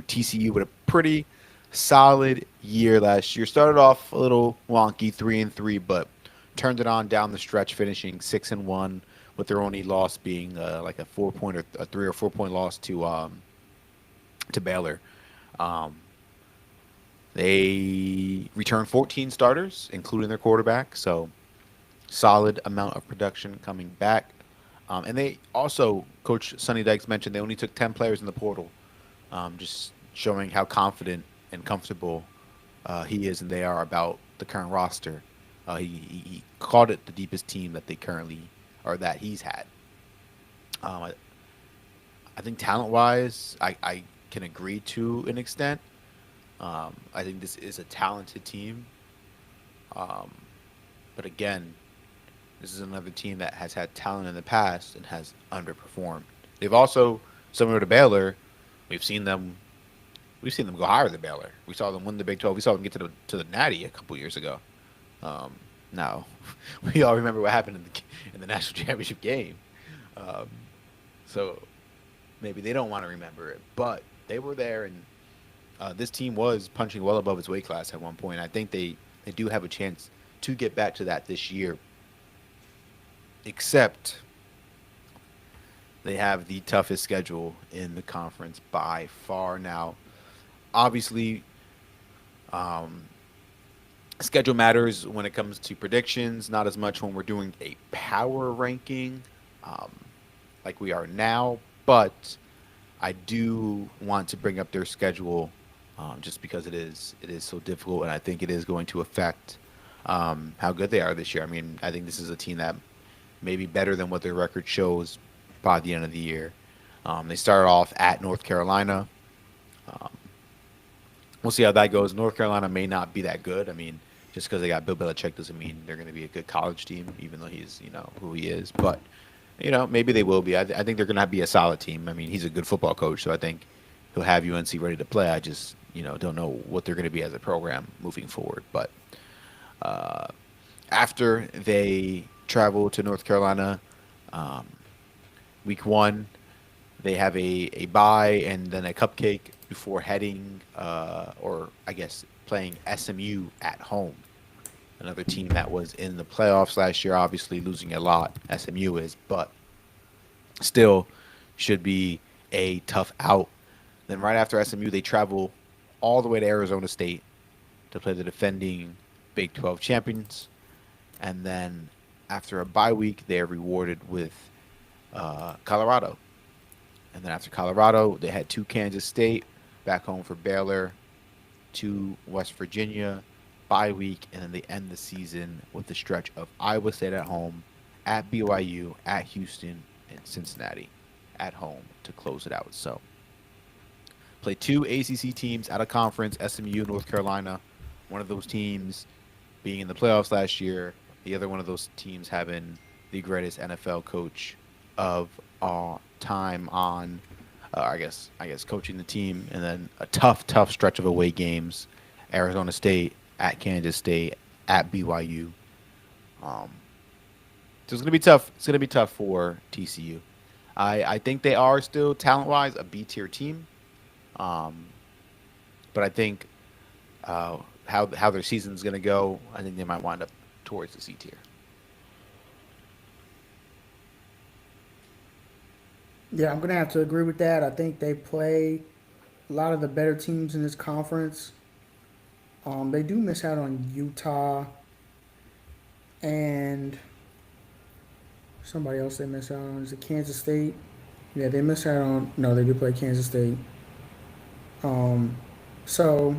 TCU with a pretty solid year last year. Started off a little wonky, 3-3, but turned it on down the stretch, finishing 6-1, with their only loss being like a 4 point or a 3 or 4 point loss to Baylor. Um, they returned 14 starters, including their quarterback, so solid amount of production coming back. And they also, Coach Sonny Dykes mentioned they only took 10 players in the portal, just showing how confident and comfortable he is and they are about the current roster. He called it the deepest team that they currently, or that he's had. I think talent wise, I can agree to an extent. I think this is a talented team. Um, but again, this is another team that has had talent in the past and has underperformed. They've also, similar to Baylor, we've seen them we've seen them go higher than Baylor. We saw them win the Big 12. We saw them get to the Natty a couple years ago. Um, now, we all remember what happened in the national championship game. Um, so maybe they don't want to remember it, but they were there, and this team was punching well above its weight class at one point. I think they do have a chance to get back to that this year, except they have the toughest schedule in the conference by far now. Obviously, um, schedule matters when it comes to predictions, not as much when we're doing a power ranking um, like we are now, but I do want to bring up their schedule just because it is so difficult, and I think it is going to affect how good they are this year. I mean, I think this is a team that may be better than what their record shows by the end of the year. They started off at North Carolina. Um, we'll see how that goes. North Carolina may not be that good. I mean, just because they got Bill Belichick doesn't mean they're going to be a good college team, even though he's who he is. But maybe they will be. I think they're going to be a solid team. I mean, he's a good football coach, so I think he'll have UNC ready to play. I just don't know what they're going to be as a program moving forward. But uh, after they travel to North Carolina, um, week one, they have a bye and then a cupcake before heading, or I guess playing SMU at home. Another team that was in the playoffs last year, obviously losing a lot. SMU is, but still should be a tough out. Then right after SMU, they travel all the way to Arizona State to play the defending Big 12 champions. And then after a bye week, they are rewarded with Colorado. And then after Colorado, they had two Kansas State, back home for Baylor, two West Virginia, bye week, and then they end the season with the stretch of Iowa State at home, at BYU, at Houston, and Cincinnati at home to close it out. So play two ACC teams out of conference, SMU, North Carolina. One of those teams being in the playoffs last year, the other one of those teams having the greatest NFL coach of all time on, I guess coaching the team, and then a tough stretch of away games, Arizona State, at Kansas State, at BYU. Um, so it's gonna be tough. It's gonna be tough for TCU. I think they are still talent wise a B tier team, um, but I think how their season's gonna go, I think they might wind up towards the C tier. Yeah, I'm gonna have to agree with that. I think they play a lot of the better teams in this conference. They do miss out on Utah and somebody else they miss out on. Is it Kansas State? Yeah, they miss out on. No, they do play Kansas State. Um, so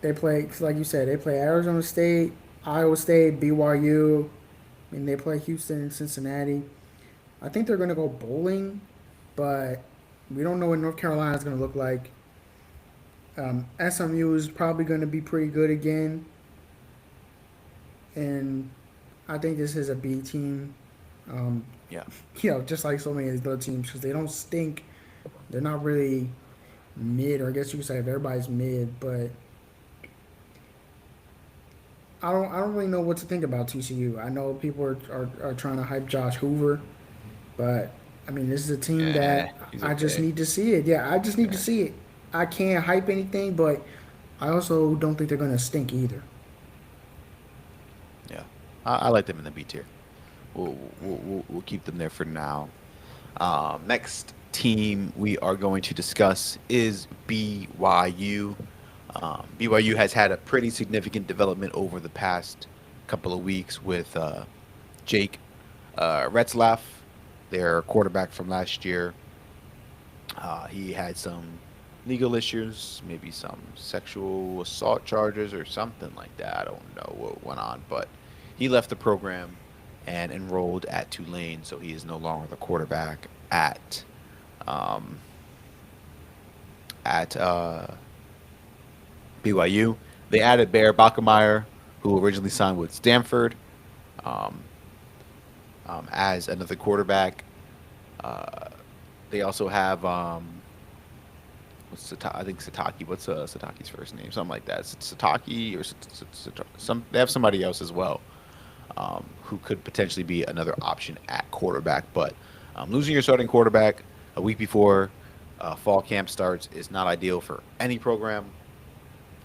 they play, like you said, they play Arizona State, Iowa State, BYU, and they play Houston and Cincinnati. I think they're gonna go bowling, but we don't know what North Carolina is gonna look like. SMU is probably gonna be pretty good again, and I think this is a B team. Um, Yeah. just like so many of these other teams, because they don't stink. They're not really mid, or I guess you could say everybody's mid, but I don't really know what to think about TCU. I know people are trying to hype Josh Hoover, but I mean this is a team Yeah, that he's I just okay. need to see it. Yeah, I just need to Yeah. see it. I can't hype anything, but I also don't think they're gonna stink either. Yeah, I like them in the B tier. We'll keep them there for now. Next team we are going to discuss is BYU. BYU has had a pretty significant development over the past couple of weeks with Jake Retzlaff, their quarterback from last year. He had some legal issues, maybe some sexual assault charges or something like that. I don't know what went on, but he left the program and enrolled at Tulane, so he is no longer the quarterback um, at BYU. They added Bear Bachmeyer, who originally signed with Stanford, um, as another quarterback. Uh, they also have I think Sataki. What's Sataki's first name? Something like that. Sataki or some. They have somebody else as well, who could potentially be another option at quarterback. But losing your starting quarterback a week before fall camp starts is not ideal for any program,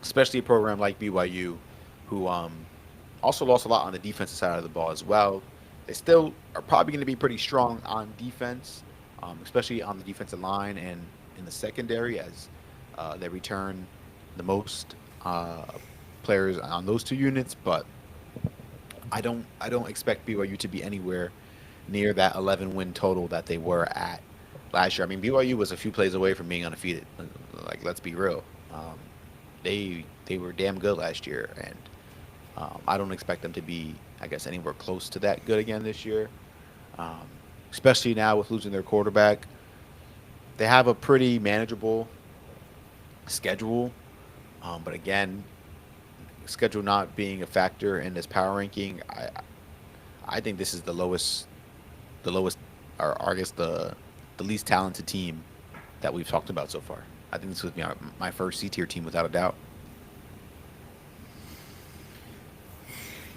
especially a program like BYU, who also lost a lot on the defensive side of the ball as well. They still are probably going to be pretty strong on defense, especially on the defensive line and in the secondary, as they return the most players on those two units. But I don't expect BYU to be anywhere near that 11 win total that they were at last year. I mean, BYU was a few plays away from being undefeated. Like, let's be real. They were damn good last year, and I don't expect them to be, I guess, anywhere close to that good again this year. Um, Especially now with losing their quarterback, they have a pretty manageable schedule. But again, schedule not being a factor in this power ranking, I think this is the lowest, or I guess the least talented team that we've talked about so far. I think this would be my first C tier team without a doubt.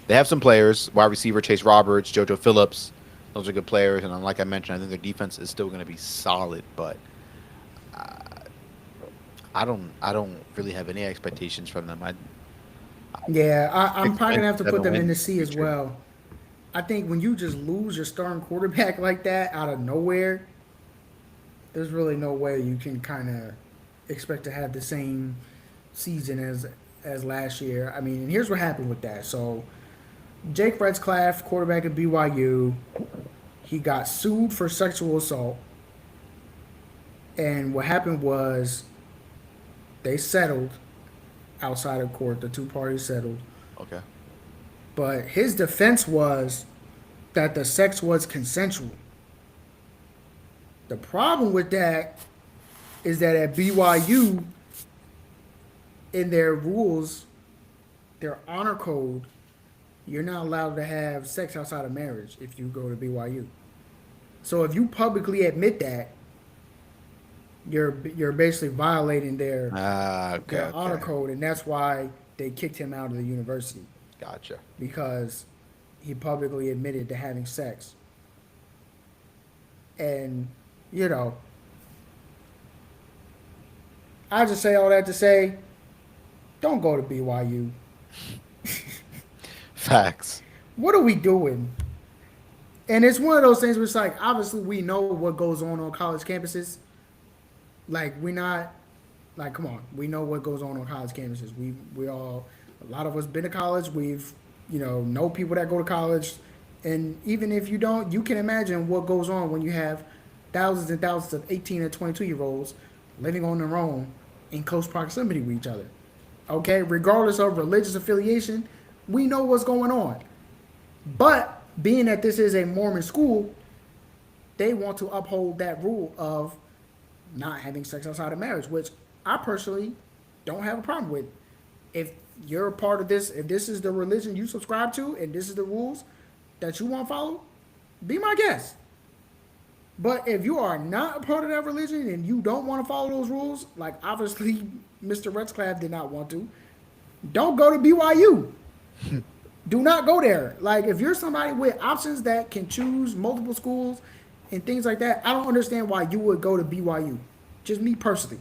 They have some players, wide receiver Chase Roberts, JoJo Phillips. Those are good players, and like I mentioned, I think their defense is still going to be solid. But uh, I don't really have any expectations from them. I Yeah, I'm six probably gonna wins, have to put seven them in the wins, C as future. well. I think when you just lose your starting quarterback like that out of nowhere, there's really no way you can kind of expect to have the same season as last year. I mean, and here's what happened with that. So Jake Retzlaff, quarterback at BYU, he got sued for sexual assault, and what happened was they settled outside of court. The two parties settled, Okay. but his defense was that the sex was consensual. The problem with that is that at BYU, in their rules, their honor code, you're not allowed to have sex outside of marriage if you go to BYU. So if you publicly admit that, you're basically violating Ah, okay, their honor okay. code, and that's why they kicked him out of the university Gotcha. because he publicly admitted to having sex. And you know, I just say all that to say, don't go to BYU. Facts. What are we doing? And it's one of those things where it's like, obviously, we know what goes on college campuses. Like, we're not, like, come on, we know what goes on college campuses. We all, a lot of us been to college. We've, know people that go to college. And even if you don't, you can imagine what goes on when you have thousands and thousands of 18 and 22-year-olds living on their own in close proximity with each other. Okay, regardless of religious affiliation, we know what's going on. But being that this is a Mormon school, they want to uphold that rule of not having sex outside of marriage, which I personally don't have a problem with. If you're a part of this, if this is the religion you subscribe to, and this is the rules that you want to follow, be my guest. But if you are not a part of that religion and you don't want to follow those rules, like obviously Mr. Retzclaff did not want to, don't go to BYU. Do not go there. Like, if you're somebody with options that can choose multiple schools and things like that, I don't understand why you would go to BYU. Just me personally.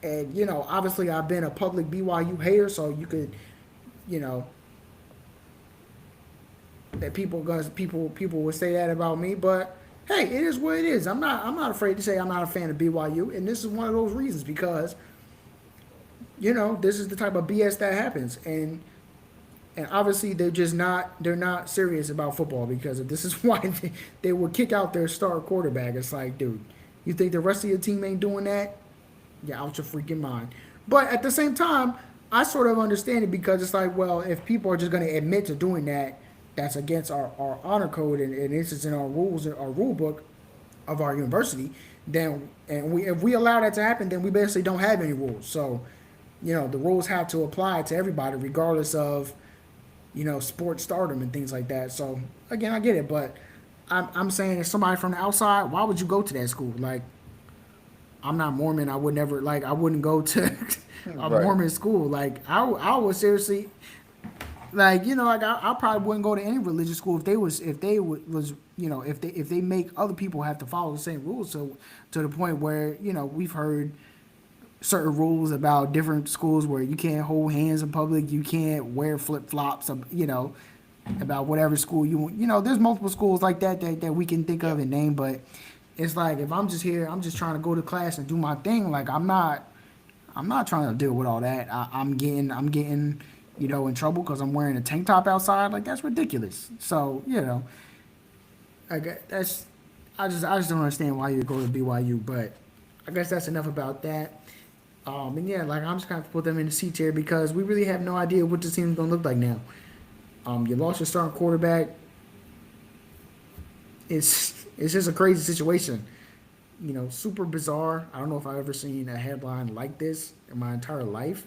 And obviously I've been a public BYU hater, so you could, you know, that people would say that about me, but hey, it is what it is. I'm not afraid to say I'm not a fan of BYU, and this is one of those reasons because this is the type of BS that happens, and obviously they're not serious about football because this is why they would kick out their star quarterback. It's like, dude, you think the rest of your team ain't doing that? You're out your freaking mind. But at the same time, I sort of understand it because it's like, well, if people are just going to admit to doing that, that's against our honor code and it's just in our rules, our rule book of our university. Then, and if we allow that to happen, then we basically don't have any rules. So, the rules have to apply to everybody, regardless of sports stardom and things like that. So again, I get it, but I'm saying as somebody from the outside, why would you go to that school? Like, I'm not Mormon. I would never I wouldn't go to a Right. Mormon school. Like I would seriously I probably wouldn't go to any religious school if they was if they make other people have to follow the same rules. So to the point where we've heard certain rules about different schools where you can't hold hands in public, you can't wear flip flops, about whatever school you want. There's multiple schools like that we can think of Yep. and name, but it's like if I'm just here, I'm just trying to go to class and do my thing. Like I'm not trying to deal with all that. I'm getting in trouble because I'm wearing a tank top outside. Like that's ridiculous. So I guess I just don't understand why you go to BYU, but I guess that's enough about that. And yeah, like I'm just gonna put them in the C tier because we really have no idea what this team's gonna look like now. You lost your starting quarterback. It's just a crazy situation. Super bizarre. I don't know if I've ever seen a headline like this in my entire life.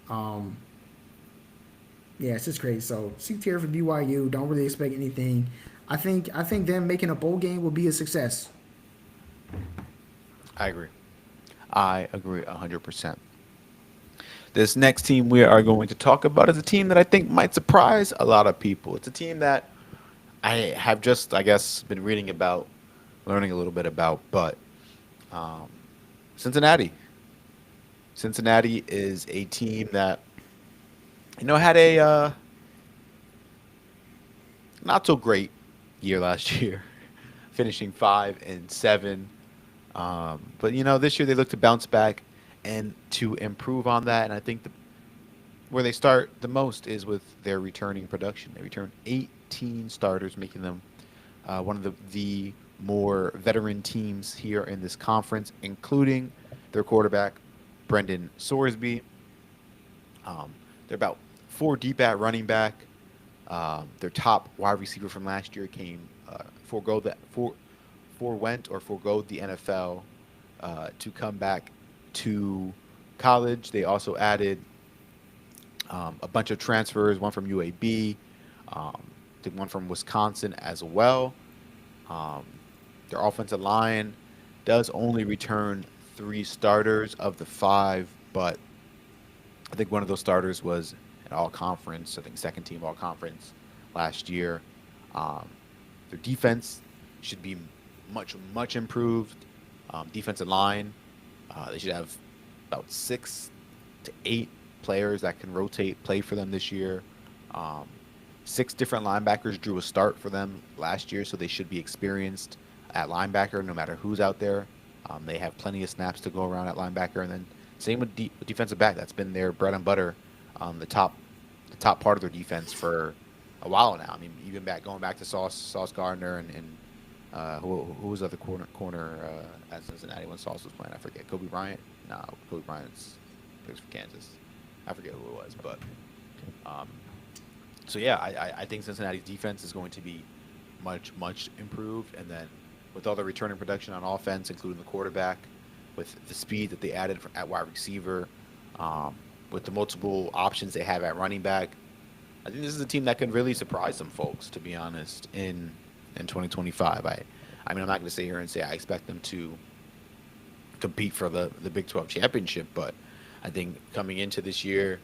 Um, yeah, it's just crazy. So C tier for BYU. Don't really expect anything. I think them making a bowl game will be a success. I agree. I agree 100%. This next team we are going to talk about is a team that I think might surprise a lot of people. It's a team that I have just, I guess, been reading about, learning a little bit about, but um, Cincinnati. Cincinnati is a team that, had a not so great year last year, finishing 5-7. But this year they look to bounce back and to improve on that. And I think where they start the most is with their returning production. They return 18 starters, making them one of the more veteran teams here in this conference, including their quarterback, Brendan Sorsby. They're about four deep at running back. Their top wide receiver from last year came forego the NFL to come back to college. They also added a bunch of transfers, one from UAB, I think one from Wisconsin as well. Um, their offensive line does only return three starters of the five, but I think one of those starters was an all conference, I think second team all conference last year. Um, their defense should be much, much improved. Defensive line, they should have about 6 to 8 players that can rotate, play for them this year. Um, 6 different linebackers drew a start for them last year, so they should be experienced at linebacker no matter who's out there. They have plenty of snaps to go around at linebacker, and then same with defensive back. That's been their bread and butter, the top part of their defense for a while now. I mean, even going back to Sauce Gardner and who was the other corner at Cincinnati when Sauce was playing? I forget. Kobe Bryant? No, Kobe Bryant's plays for Kansas. I forget who it was, but um, so yeah, I think Cincinnati's defense is going to be much, much improved, and then with all the returning production on offense, including the quarterback, with the speed that they added at wide receiver, um, with the multiple options they have at running back, I think this is a team that could really surprise some folks, to be honest, in 2025. I mean, I'm not going to sit here and say I expect them to compete for the Big 12 championship, but I think coming into this year,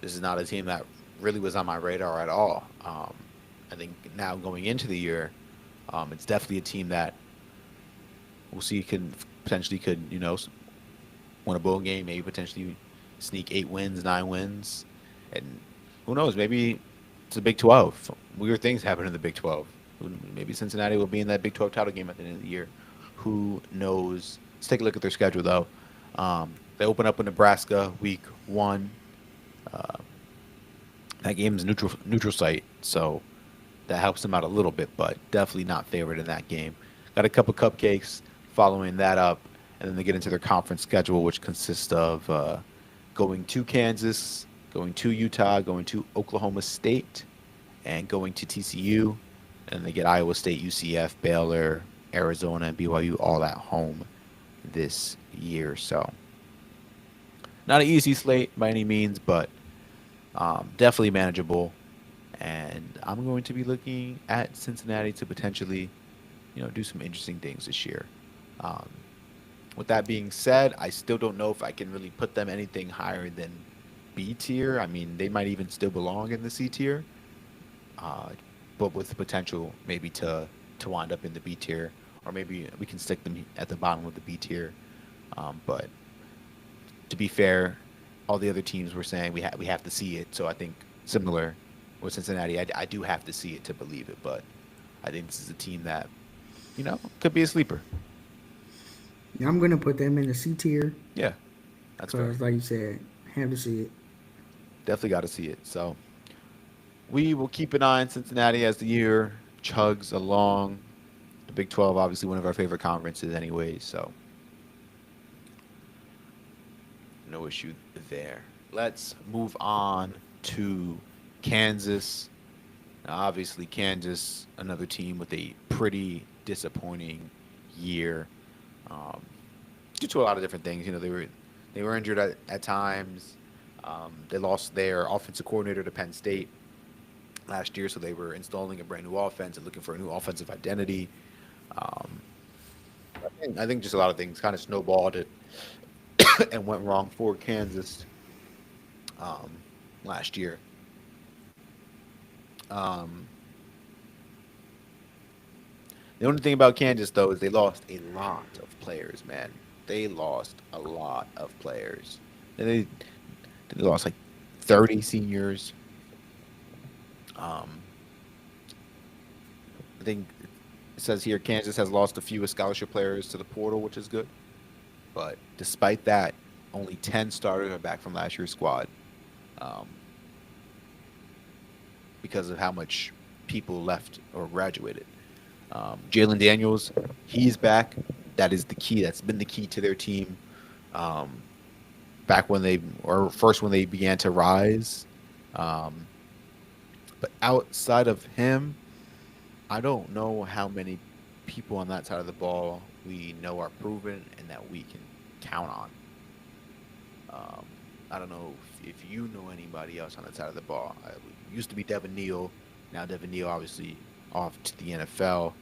this is not a team that really was on my radar at all. I think now going into the year, it's definitely a team that we'll see could potentially win a bowl game, maybe potentially sneak 8 wins, 9 wins, and who knows? Maybe it's the Big 12. Weird things happen in the Big 12. Maybe Cincinnati will be in that Big 12 title game at the end of the year. Who knows? Let's take a look at their schedule though. They open up with Nebraska week 1. Uh, that game is neutral site, so that helps them out a little bit, but definitely not favored in that game. Got a couple cupcakes following that up, and then they get into their conference schedule, which consists of going to Kansas, going to Utah, going to Oklahoma State, and going to TCU. And they get Iowa State, UCF, Baylor, Arizona, and BYU all at home this year. So not an easy slate by any means, but definitely manageable. And I'm going to be looking at Cincinnati to potentially, do some interesting things this year. Um, with that being said, I still don't know if I can really put them anything higher than B tier. I mean, they might even still belong in the C tier, uh, but with the potential maybe to wind up in the B tier, or maybe we can stick them at the bottom of the B tier. But to be fair, all the other teams were saying we have to see it. So I think similar with Cincinnati, I do have to see it to believe it. But I think this is a team that could be a sleeper. I'm gonna put them in the C tier Yeah, that's fair. because, like you said, have to see it. Definitely got to see it. So we will keep an eye on Cincinnati as the year chugs along. The Big 12, obviously one of our favorite conferences, anyway. So no issue there. Let's move on to Kansas. Now, obviously, Kansas, another team with a pretty disappointing year, um, due to a lot of different things. They were injured at times. They lost their offensive coordinator to Penn State last year, so they were installing a brand new offense and looking for a new offensive identity. Um, I think just a lot of things kind of snowballed it and went wrong for Kansas um, last year. Um, the only thing about Kansas, though, is they lost a lot of players, man. They lost a lot of players. And they lost like 30 seniors. Um, I think it says here Kansas has lost the fewest scholarship players to the portal, which is good. But despite that, only 10 starters are back from last year's squad, um, because of how much people left or graduated. Jalen Daniels, he's back. That is the key. That's been the key to their team. Um, Back when they began to rise. Um, but outside of him, I don't know how many people on that side of the ball we know are proven and that we can count on. Um, I don't know if you know anybody else on that side of the ball. It used to be Devin Neal. Now Devin Neal obviously off to the NFL.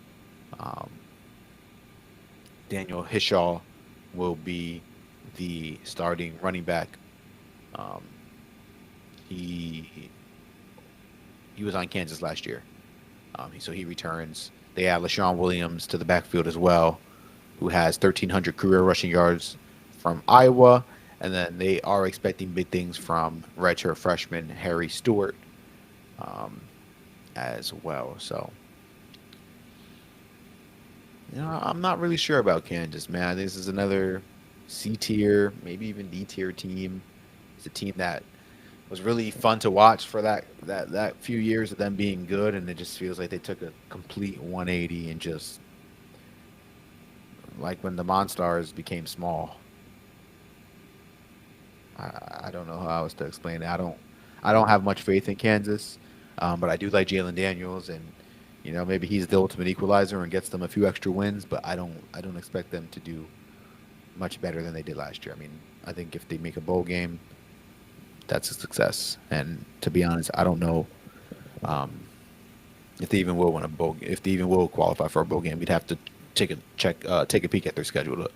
Um, Daniel Hishaw will be the starting running back. Um, he he was on Kansas last year, so he returns. They add LaShawn Williams to the backfield as well, who has 1,300 career rushing yards from Iowa, and then they are expecting big things from redshirt freshman Harry Stewart um, as well. So, I'm not really sure about Kansas, man. This is another C tier, maybe even D tier team. It's a team that was really fun to watch for that few years of them being good, and it just feels like they took a complete 180 and just like when the Monstars became small. I don't know how else to explain it. I don't have much faith in Kansas, but I do like Jalen Daniels, and maybe he's the ultimate equalizer and gets them a few extra wins. But I don't expect them to do much better than they did last year. I mean, I think if they make a bowl game, that's a success. And to be honest, I don't know um, if they even will win a bowl. If they even will qualify for a bowl game, we'd have to take a peek at their schedule to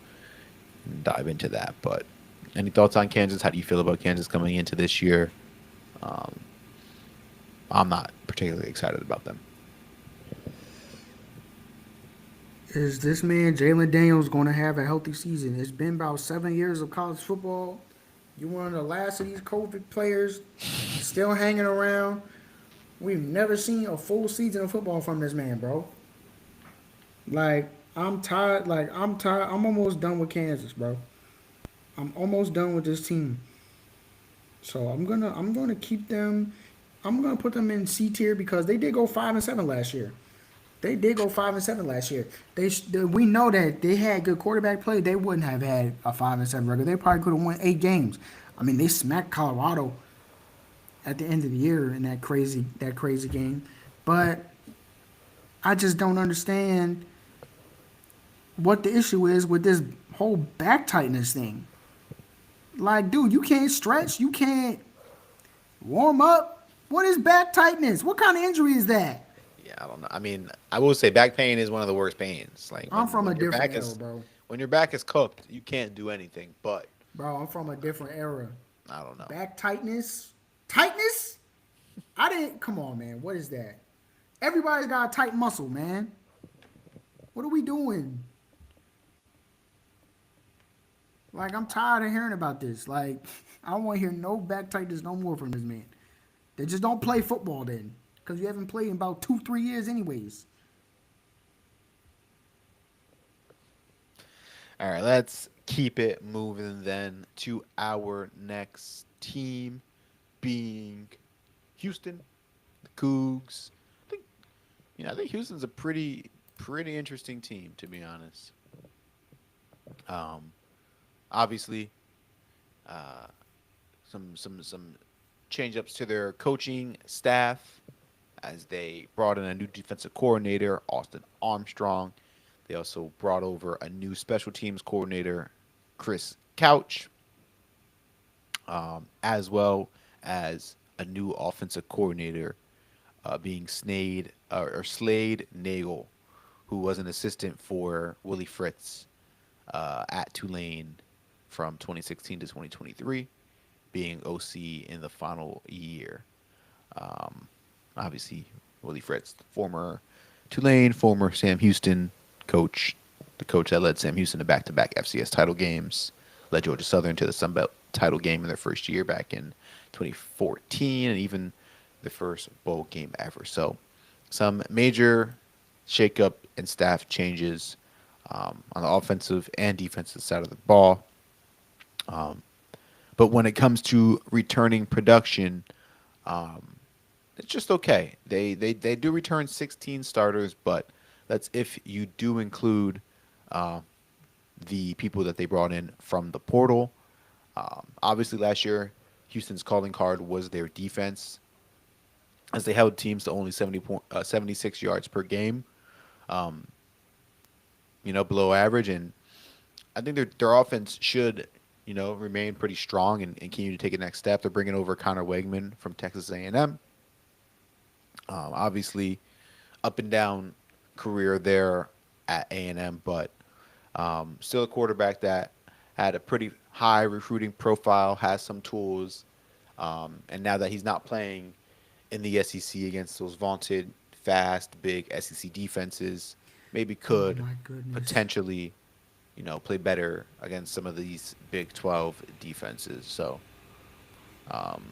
dive into that. But any thoughts on Kansas? How do you feel about Kansas coming into this year? Um, I'm not particularly excited about them. Is this man Jalen Daniels going to have a healthy season? It's been about 7 years of college football. You one of the last of these COVID players still hanging around. We've never seen a full season of football from this man, bro. Like I'm tired. Like I'm tired. I'm almost done with Kansas, bro. I'm almost done with this team. So I'm gonna keep them. I'm gonna put them in C tier because they did go 5-7 last year. They did go 5-7 last year. We know that they had good quarterback play. They wouldn't have had a 5-7 record. They probably could have won 8 games. I mean, they smacked Colorado at the end of the year in that crazy game. But I just don't understand what the issue is with this whole back tightness thing. Like, dude, you can't stretch. You can't warm up. What is back tightness? What kind of injury is that? Yeah, I don't know. I mean, I will say back pain is one of the worst pains. Like I'm from a when your different back era, is bro. when your back is cooked, you can't do anything. But Bro, I'm from a different era. I don't know. Back tightness? Tightness? I didn't. Come on, man. What is that? Everybody's got a tight muscle, man. What are we doing? Like, I'm tired of hearing about this. Like, I don't want to hear no back tightness no more from this man. They just don't play football then. Because you haven't played in about 2, 3 years, anyways. All right, let's keep it moving then to our next team being Houston, the Cougs. I think I think Houston's a pretty interesting team to be honest. Um, Obviously, uh, some change ups to their coaching staff as they brought in a new defensive coordinator, Austin Armstrong. They also brought over a new special teams coordinator, Chris Couch, as well as a new offensive coordinator, being Slade Nagel, who was an assistant for Willie Fritz at Tulane from 2016 to 2023, being OC in the final year. Um, Obviously, Willie Fritz, former Tulane, former Sam Houston coach, the coach that led Sam Houston to back-to-back FCS title games, led Georgia Southern to the Sun Belt title game in their first year back in 2014, and even the first bowl game ever. So, some major shakeup and staff changes on the offensive and defensive side of the ball. Um, but when it comes to returning production, um, it's just okay. They do return 16 starters, but that's if you do include uh, the people that they brought in from the portal. Obviously, last year, Houston's calling card was their defense, as they held teams to only 76 yards per game, um, below average. And I think their offense should, remain pretty strong and continue to take a next step. They're bringing over Connor Wegman from Texas A&M. Obviously, up and down career there at A&M, but still a quarterback that had a pretty high recruiting profile, has some tools, and now that he's not playing in the SEC against those vaunted, fast, big SEC defenses, maybe Oh, could my goodness. potentially, play better against some of these Big 12 defenses. So, um,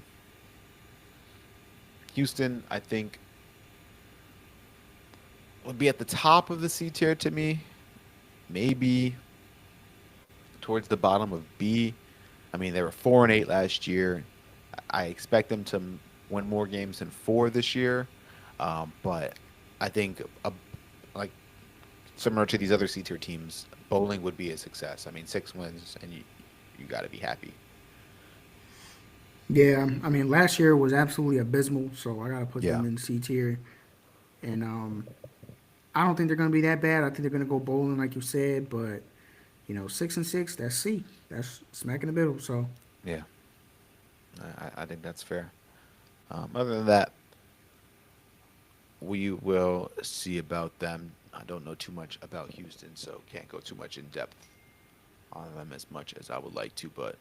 Houston, I think, would be at the top of the C tier to me, maybe towards the bottom of B. I mean, they were 4-8 last year. I expect them to win more games than four this year, but I think like similar to these other C tier teams, bowling would be a success. I mean, 6 wins and you got to be happy. Yeah, I mean, last year was absolutely abysmal, so I got to put Yeah. them in C tier. And I don't think they're going to be that bad. I think they're going to go bowling, like you said, but, 6-6, that's C. That's smack in the middle. So, Yeah, I think that's fair. Other than that, we will see about them. I don't know too much about Houston, so can't go too much in depth on them as much as I would like to, but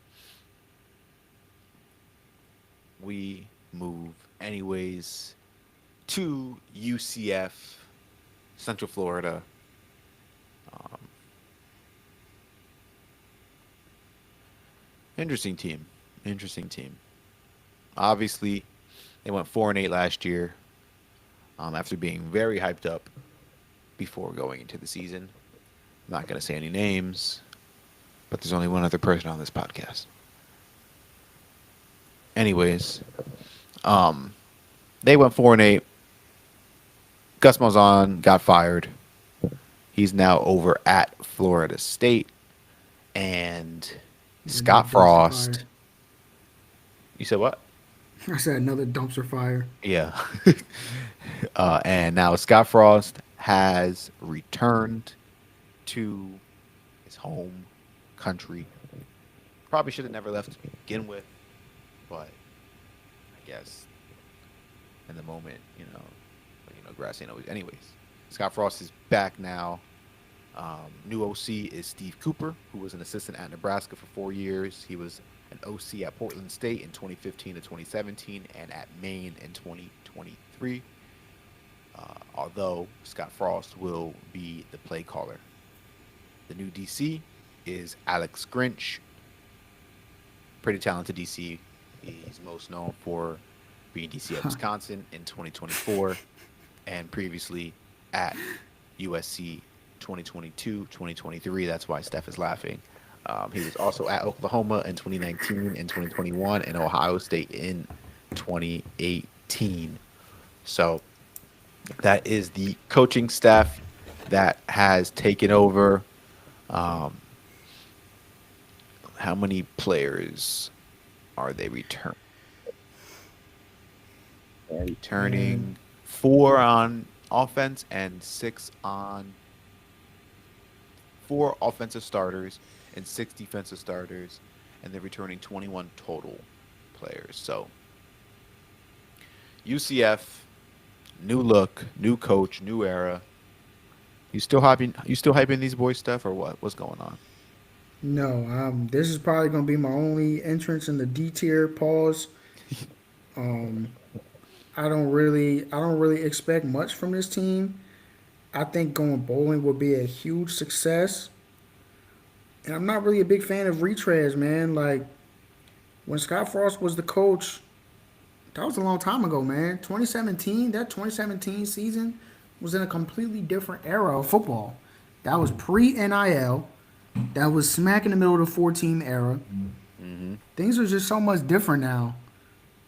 we move anyways to UCF, Central Florida. Interesting team. Interesting team. Obviously, they went 4-8 last year after being very hyped up before going into the season. I'm not going to say any names, but there's only one other person on this podcast. Anyways, they went 4-8. Gus Malzahn got fired. He's now over at Florida State, and Scott Dumpster Frost. fire. You said what? I said another dumpster fire. Yeah. And now Scott Frost has returned to his home country. Probably should have never left to begin with, but I guess in the moment, grass ain't always. Anyways, Scott Frost is back now. New OC is Steve Cooper, who was an assistant at Nebraska for 4 years. He was an OC at Portland State in 2015 to 2017 and at Maine in 2023. Although Scott Frost will be the play caller. The new DC is Alex Grinch. Pretty talented DC. He's most known for being DC at Wisconsin in 2024 and previously at USC 2022, 2023. That's why Steph is laughing. He was also at Oklahoma in 2019 and 2021 and Ohio State in 2018. So that is the coaching staff that has taken over. How many players are they returning? They're returning 4 on offense and 6 on 4 offensive starters and 6 defensive starters, and they're returning 21 total players. So UCF, new look, new coach, new era. You still hyping these boys stuff or what? What's going on? No, this is probably gonna be my only entrance in the D tier. Pause. I don't really expect much from this team. I think going bowling would be a huge success. And I'm not really a big fan of retreads, man. Like when Scott Frost was the coach, that was a long time ago, man. 2017, that 2017 season was in a completely different era of football. That was pre NIL. That was smack in the middle of the 4-team era. Things are just so much different now.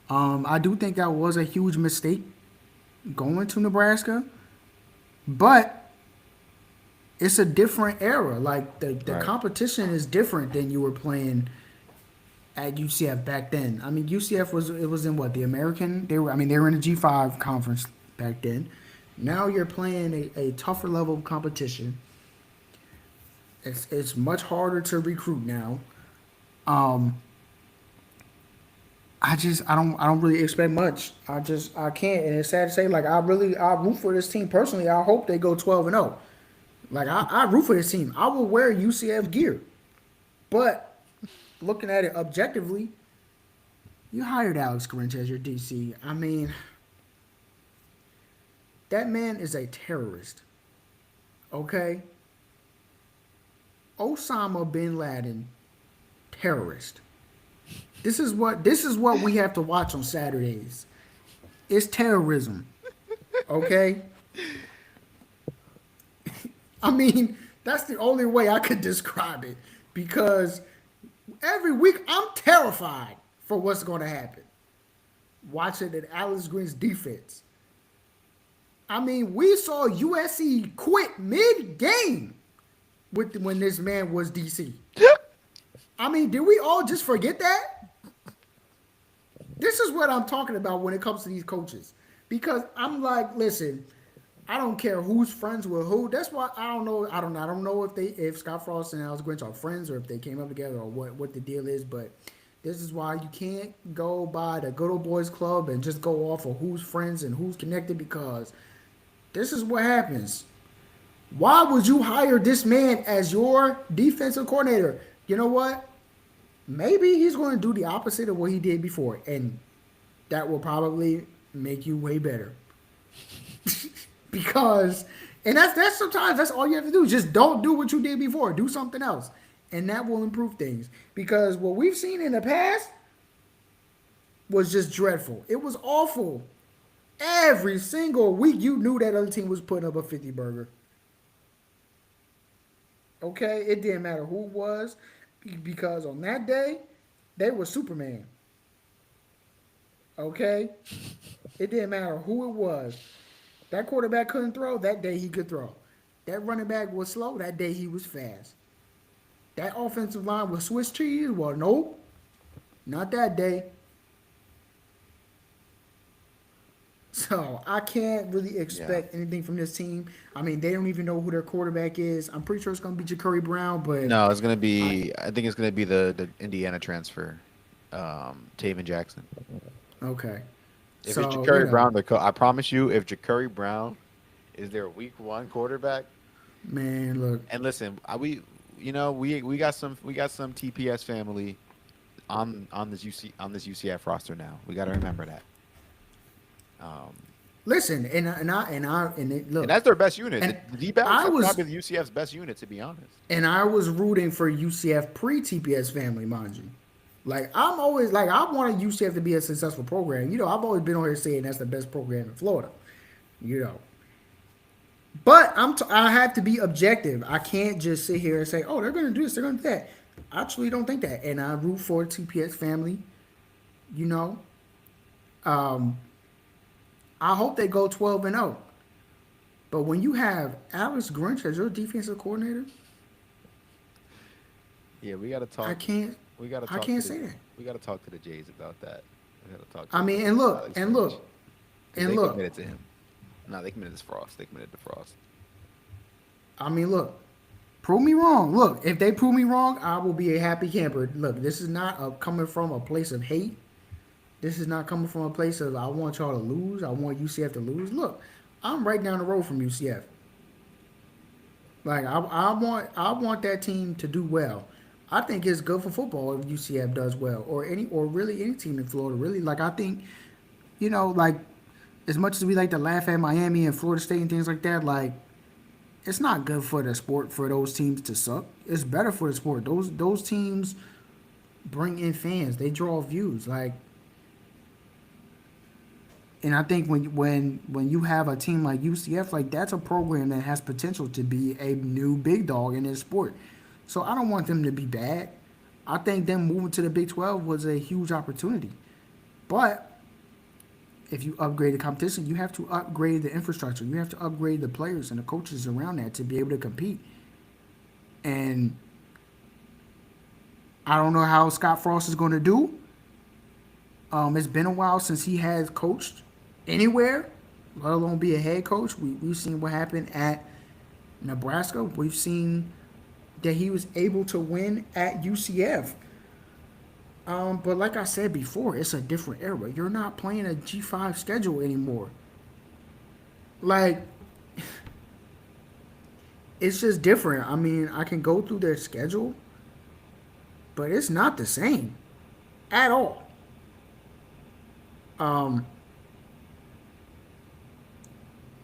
I do think that was a huge mistake going to Nebraska, but it's a different era. Like the Right. competition is different than you were playing at UCF back then. I mean, UCF was in what, the American? They were in the G5 conference back then. Now you're playing a tougher level of competition. It's much harder to recruit now. I don't really expect much. I can't, and it's sad to say. Like I root for this team personally. I hope they go 12-0. Like I root for this team. I will wear UCF gear, but looking at it objectively, you hired Alex Grinch as your DC. I mean, that man is a terrorist. Okay, Osama bin Laden, terrorist. This is what we have to watch on Saturdays. It's terrorism. Okay? I mean, that's the only way I could describe it. Because every week I'm terrified for what's going to happen. Watching an Alex Grinch defense. I mean, we saw USC quit mid-game when this man was DC. I mean, did we all just forget that? This is what I'm talking about when it comes to these coaches. Because I'm like, listen, I don't care who's friends with who. That's why I don't know. I don't know if Scott Frost and Alex Grinch are friends or if they came up together or what the deal is. But this is why you can't go by the good old boys club and just go off of who's friends and who's connected, because this is what happens. Why would you hire this man as your defensive coordinator? You know what? Maybe he's going to do the opposite of what he did before, and that will probably make you way better. Because And that's sometimes that's all you have to do. Just don't do what you did before. Do something else. And that will improve things. Because what we've seen in the past was just dreadful. It was awful. Every single week you knew that other team was putting up a 50 burger. Okay? It didn't matter who it was. Because on that day, they were Superman. Okay? It didn't matter who it was. That quarterback couldn't throw, that day he could throw. That running back was slow, that day he was fast. That offensive line was Swiss cheese? Well, nope. Not that day. So I can't really Yeah. expect anything from this team. I mean, they don't even know who their quarterback is. I'm pretty sure it's going to be Ja'Cory Brown, but No, it's gonna I be. I think it's gonna be the Indiana transfer, Taven Jackson. okay. If it's So Ja'Cory Brown, I promise you, if Ja'Cory Brown is their week 1 quarterback, man, look, and listen, we got some TPS family on this UCF roster now. We got to remember that. Um, listen, and it, and look, that's their best unit. and The D-backs I are was probably the UCF's best unit, to be honest. and I was rooting for UCF pre TPS family, mind you. Like I'm always like I wanted UCF to be a successful program. You know, I've always been on here saying that's the best program in Florida. You know, but I have to be objective. I can't just sit here and say, oh, they're going to do this, they're going to do that. I actually don't think that, and I root for TPS family. You know, um, I hope they go 12-0. But when you have Alex Grinch as your defensive coordinator, Yeah, we got to I talk. can't. We got to I talk to can't the. say that. We got to talk to the Jays about that. We got to talk I to mean, and look, Alex and Grinch look, because and they look. committed to him. No, they committed to Frost. They committed to Frost. I mean, look. Prove me wrong. Look, if they prove me wrong, I will be a happy camper. Look, this is not coming from a place of hate. This is not coming from a place of I want y'all to lose. I want UCF to lose. Look, I'm right down the road from UCF. Like I want that team to do well. I think it's good for football if UCF does well, or really any team in Florida. Really, like I think, like as much as we like to laugh at Miami and Florida State and things like that, like it's not good for the sport for those teams to suck. It's better for the sport. Those teams bring in fans. They draw views. Like, and I think when you have a team like UCF, like that's a program that has potential to be a new big dog in this sport. So I don't want them to be bad. I think them moving to the Big 12 was a huge opportunity. But if you upgrade the competition, you have to upgrade the infrastructure. You have to upgrade the players and the coaches around that to be able to compete. And I don't know how Scott Frost is going to do. It's been a while since he has coached anywhere, let alone be a head coach. We've seen what happened at Nebraska. We've seen that he was able to win at UCF. But like I said before, it's a different era. You're not playing a G5 schedule anymore. Like, it's just different. I mean, I can go through their schedule, but it's not the same at all. Um,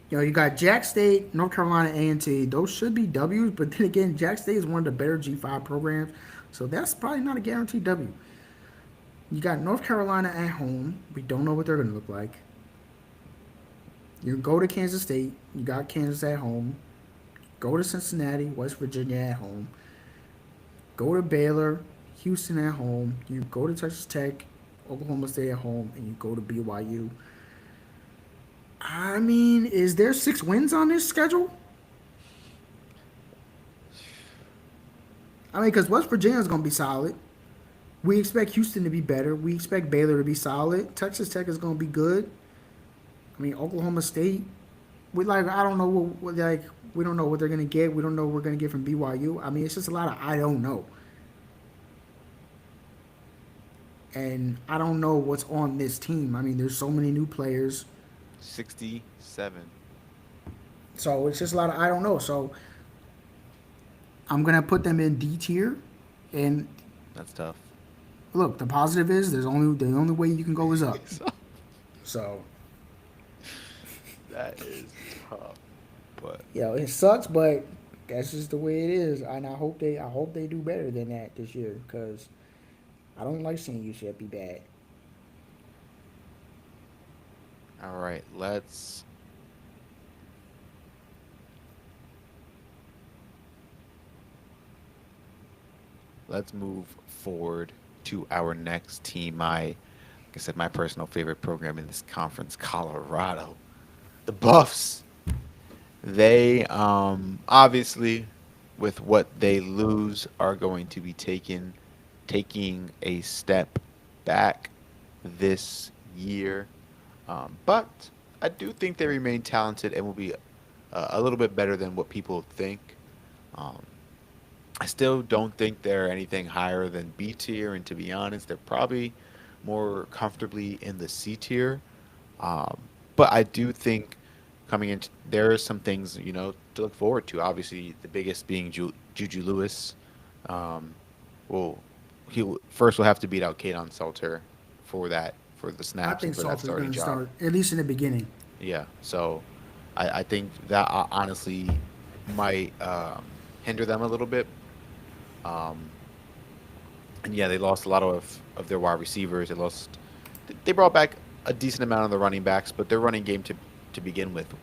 you got Jack State, North Carolina A&T. Those should be W's, but then again, Jack State is one of the better G5 programs, so that's probably not a guaranteed W. You got North Carolina at home. We don't know what they're going to look like. You go to Kansas State. You got Kansas at home. Go to Cincinnati, West Virginia at home. Go to Baylor, Houston at home. You go to Texas Tech, Oklahoma State at home, and you go to BYU. I mean, is there 6 wins on this schedule? I mean, because West Virginia is going to be solid. We expect Houston to be better. We expect Baylor to be solid. Texas Tech is going to be good. I mean, Oklahoma State. I don't know we don't know what they're going to get. We don't know what we're going to get from BYU. I mean, it's just a lot of I don't know. And I don't know what's on this team. I mean, there's so many new players. 67. So it's just a lot of I don't know. So I'm going to put them in D tier. And That's tough. look, the positive is the only way you can go is up. So That is tough. But It sucks, but that's just the way it is. And I hope they do better than that this year because I don't like seeing UCF be bad. all right, let's move forward to our next team. Like I said, my personal favorite program in this conference, Colorado, the Buffs. They obviously, with what they lose, are going to be taking a step back this year. But I do think they remain talented and will be a little bit better than what people think. Um, I still don't think they're anything higher than B tier, and to be honest, they're probably more comfortably in the C tier. Um, but I do think coming into there are some things to look forward to. Obviously, the biggest being Juju Lewis. Um, well, first will have to beat out Kadon Salter for the I snaps and think for that Salter's going starting to job. start at least in the beginning. Yeah, so I think that honestly might hinder them a little bit. Um, and yeah, they lost a lot of their wide receivers. They brought back a decent amount of the running backs, but their running game to begin with,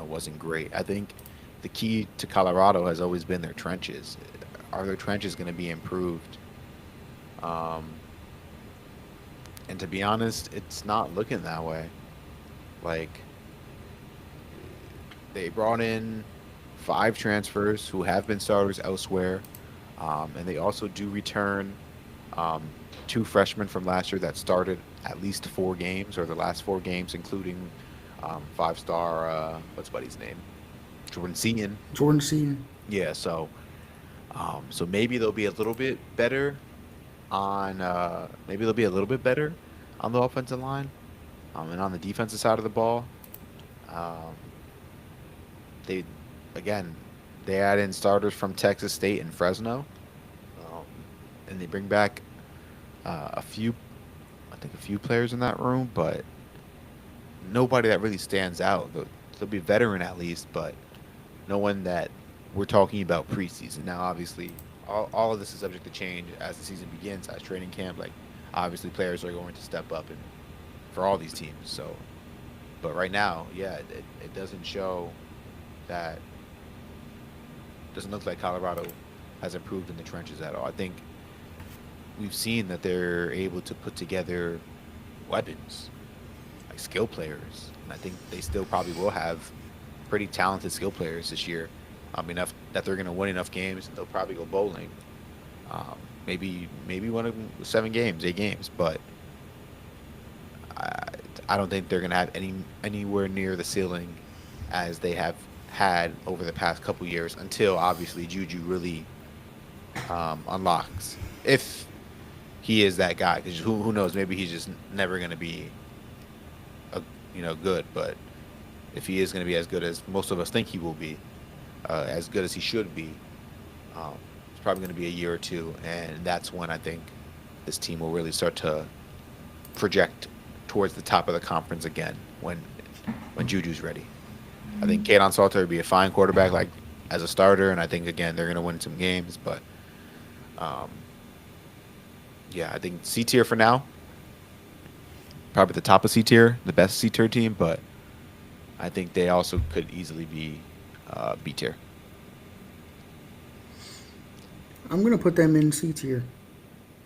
wasn't great. I think the key to Colorado has always been their trenches. Are their trenches going to be improved? Um, and to be honest, it's not looking that way. Like they brought in 5 transfers who have been starters elsewhere, and they also do return um, 2 freshmen from last year that started at least 4 games or the last 4 games, including 5-star what's buddy's name, Jordan Seaton. Jordan Seaton. Yeah, so maybe they'll be a little bit better on maybe they'll be a little bit better on the offensive line and on the defensive side of the ball. Um, they again they add in starters from Texas State and Fresno, um, and they bring back a few, I think a few players in that room, but nobody that really stands out. They'll be veteran at least, but no one that we're talking about preseason. Now, obviously, all of this is subject to change as the season begins, as training camp. Like, obviously, players are going to step up and for all these teams. So, but right now, yeah, it doesn't show that. Doesn't look like Colorado has improved in the trenches at all. I think we've seen that they're able to put together weapons, like skill players, and I think they still probably will have pretty talented skill players this year. Enough that they're going to win enough games, and they'll probably go bowling. Um, maybe one of them 7 games, 8 games, but I, I don't think they're going to have anywhere near the ceiling as they have had over the past couple years until obviously Juju really unlocks. If he is that guy, because who knows? Maybe he's just never going to be good. But if he is going to be as good as most of us think he will be, as good as he should be, it's probably going to be a year or two, and that's when I think this team will really start to project towards the top of the conference again when Juju's ready. I think Kadon Salter would be a fine quarterback, like as a starter, and I think again they're going to win some games. But um, yeah, I think C tier for now, probably the top of C tier, the best C tier team. But I think they also could easily be B tier. I'm going to put them in C tier.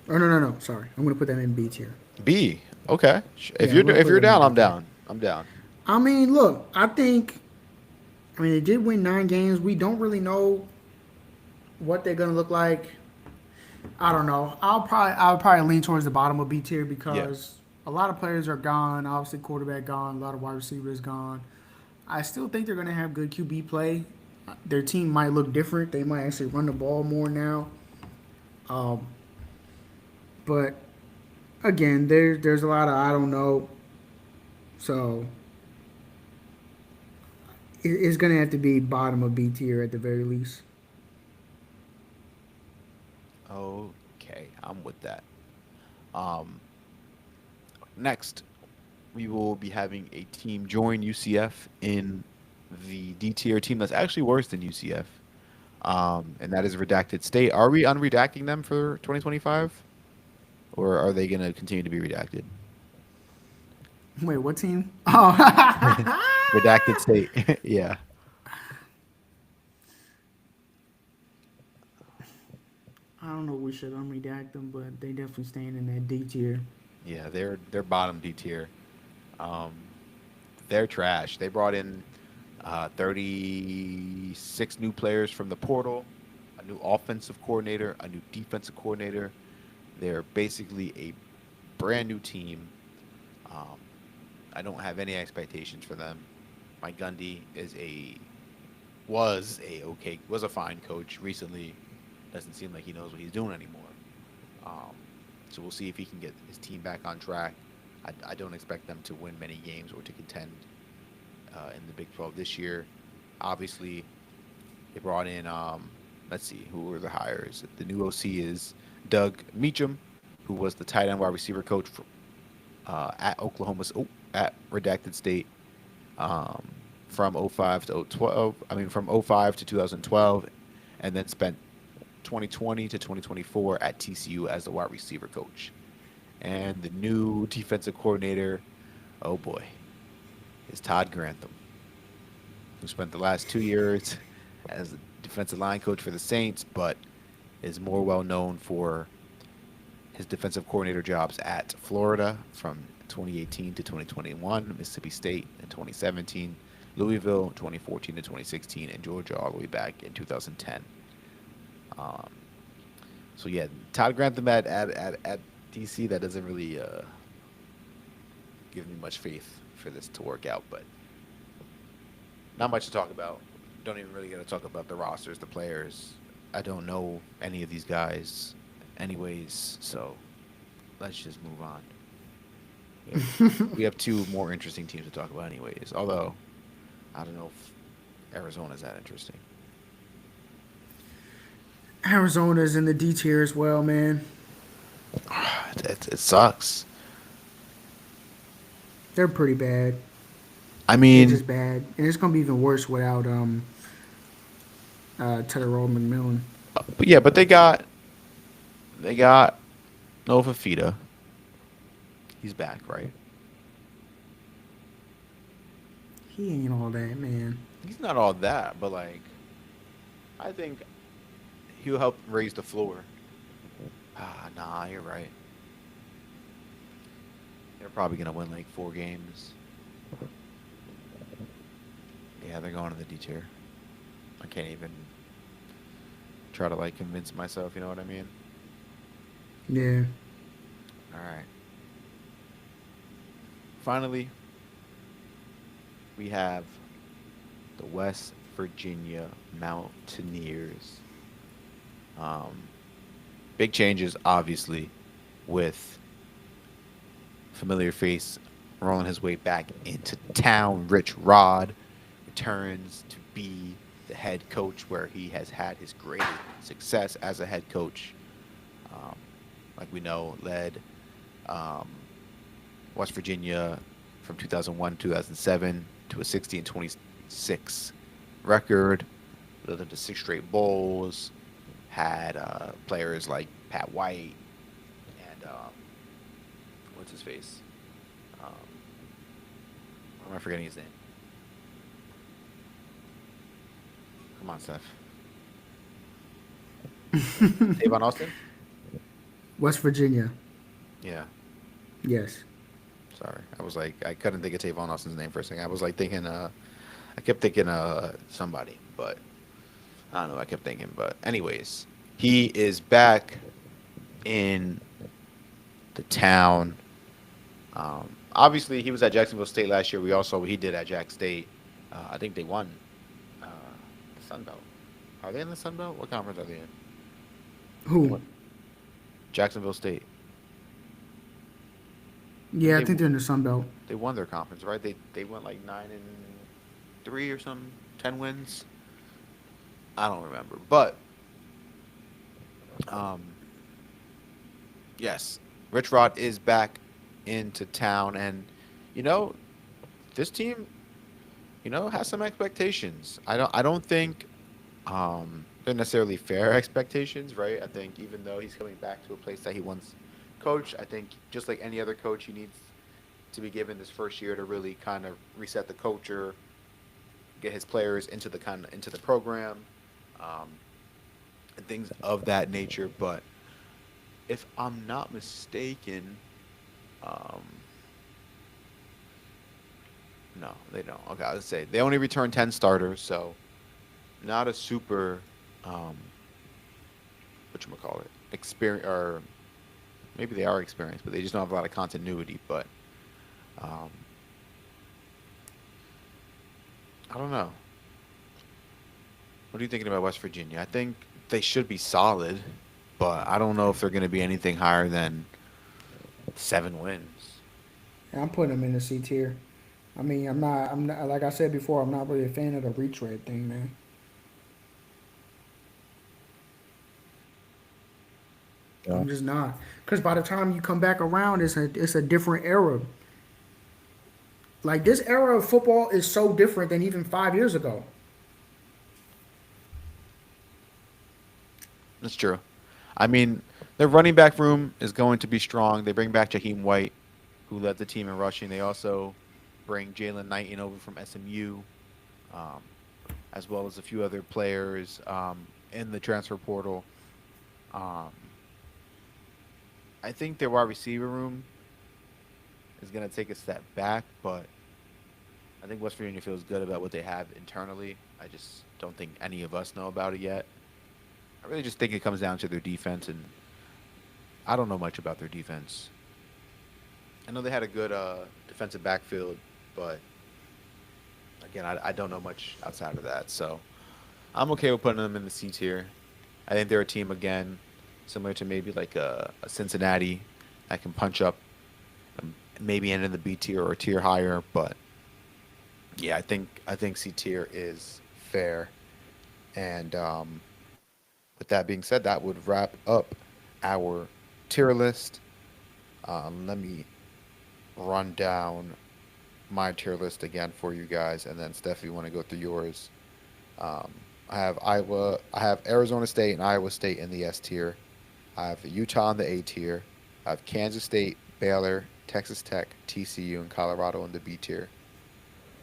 Oh, no. Sorry. I'm going to put them in B tier. B. Okay. If Yeah, I'm going to if put you're them in down, B I'm tier. down. I'm down. I mean, look, they did win 9 games. We don't really know what they're going to look like. I don't know. I'll probably lean towards the bottom of B tier Yeah. because a lot of players are gone. Obviously, quarterback gone. A lot of wide receivers gone. I still think they're going to have good QB play. Their team might look different. They might actually run the ball more now. Um, but again, there's a lot of I don't know. So it's going to have to be bottom of B tier at the very least. Okay. I'm with that. Um, Next, we will be having a team join UCF in the D tier team that's actually worse than UCF, and that is Redacted State. Are we unredacting them for 2025, or are they going to continue to be redacted? Wait, what team? Oh, Redacted State. Yeah. I don't know. We should unredact them, but they definitely staying in that D tier. Yeah, they're bottom D tier. Um, they're trash. They brought in 36 new players from the portal, a new offensive coordinator, a new defensive coordinator. They're basically a brand new team. Um, I don't have any expectations for them. Mike Gundy was a fine coach recently. Doesn't seem like he knows what he's doing anymore. Um, so we'll see if he can get his team back on track. I don't expect them to win many games or to contend in the Big 12 this year. Obviously, they brought in, let's see, who were the hires? The new OC is Doug Meacham, who was the tight end wide receiver coach for, at Redacted State um, from '05 to '12. I mean, from '05 to 2012, and then spent 2020 to 2024 at TCU as the wide receiver coach. And the new defensive coordinator, oh boy, is Todd Grantham, who spent the last 2 years as the defensive line coach for the Saints, but is more well known for his defensive coordinator jobs at Florida from 2018 to 2021, Mississippi State in 2017, Louisville 2014 to 2016, and Georgia all the way back in 2010. Um, so yeah, Todd Grantham at DC, that doesn't really give me much faith for this to work out, but not much to talk about. Don't even really get to talk about the rosters, the players. I don't know any of these guys, anyways. So let's just move on. We have two more interesting teams to talk about, anyways. Although I don't know if Arizona's that interesting. Arizona's in the D tier as well, man. It sucks. They're pretty bad. I They're mean, just bad, and it's gonna be even worse without Tedero McMillan. but yeah, but they got Nova Fida. He's back, right? He ain't all that, man. He's not all that, but like, I think he'll help raise the floor. Ah, nah, you're right. They're probably gonna win like 4 games. Yeah, they're going to the D tier. I can't even try to like convince myself. You know what I mean? Yeah. All right. Finally, we have the West Virginia Mountaineers. Um, big changes, obviously, with familiar face rolling his way back into town. Rich Rod returns to be the head coach where he has had his greatest success as a head coach. Um, like we know, led um, West Virginia from 2001 to 2007 to a 60-26 record, led them to 6 straight bowls, had players like Pat White and what's his face? Um, why am I forgetting his name? Come on, Steph. Tavon Austin? West Virginia. Yeah. Yes. Sorry. I was like, I couldn't think of Tavon Austin's name for a second. I was like thinking, I kept thinking somebody, but I don't know. I kept thinking, but anyways, he is back in the town. Obviously, he was at Jacksonville State last year. We all saw what he did at Jack State. I think they won the Sun Belt. Are they in the Sun Belt? What conference are they in? They Who? won Jacksonville State. Yeah, I They think they're in the Sun Belt. they won their conference, right? They went like 9-3 or something, 10 wins. I don't remember, but um, yes, Rich Rod is back into town, and you know, this team has some expectations. I don't think they're necessarily fair expectations, right? I think even though he's coming back to a place that he once coached, I think just like any other coach, he needs to be given this first year to really kind of reset the culture, get his players into the program, um, and things of that nature. But if I'm not mistaken, um, no, they don't. Okay, I would say they only return 10 starters, so not a super um, whatchamacallit, experience, or maybe they are experienced, but they just don't have a lot of continuity. But um, I don't know. What are you thinking about West Virginia? I think they should be solid, but I don't know if they're going to be anything higher than 7 wins. And I'm putting them in the C tier. I mean, I'm not, like I said before, I'm not really a fan of the retread thing, man. Yeah. I'm just not. Because by the time you come back around, it's a different era. Like this era of football is so different than even 5 years ago. That's true. I mean, their running back room is going to be strong. They bring back Jaheim White, who led the team in rushing. They also bring Jalen Knighton over from SMU, um, as well as a few other players in the transfer portal. Um, I think their wide receiver room is going to take a step back, but I think West Virginia feels good about what they have internally. I just don't think any of us know about it yet. I really just think it comes down to their defense, and I don't know much about their defense. I know they had a good defensive backfield, but again, I don't know much outside of that. So I'm okay with putting them in the C tier. I think they're a team again, similar to maybe like a Cincinnati that can punch up, maybe end in the B tier or a tier higher. But yeah, I think C tier is fair. And with that being said, that would wrap up our tier list. Let me run down my tier list again for you guys, and then Steph, if you want to go through yours. Um, I have Arizona State and Iowa State in the S tier. I have Utah in the A tier. I have Kansas State, Baylor, Texas Tech, TCU, and Colorado in the B tier.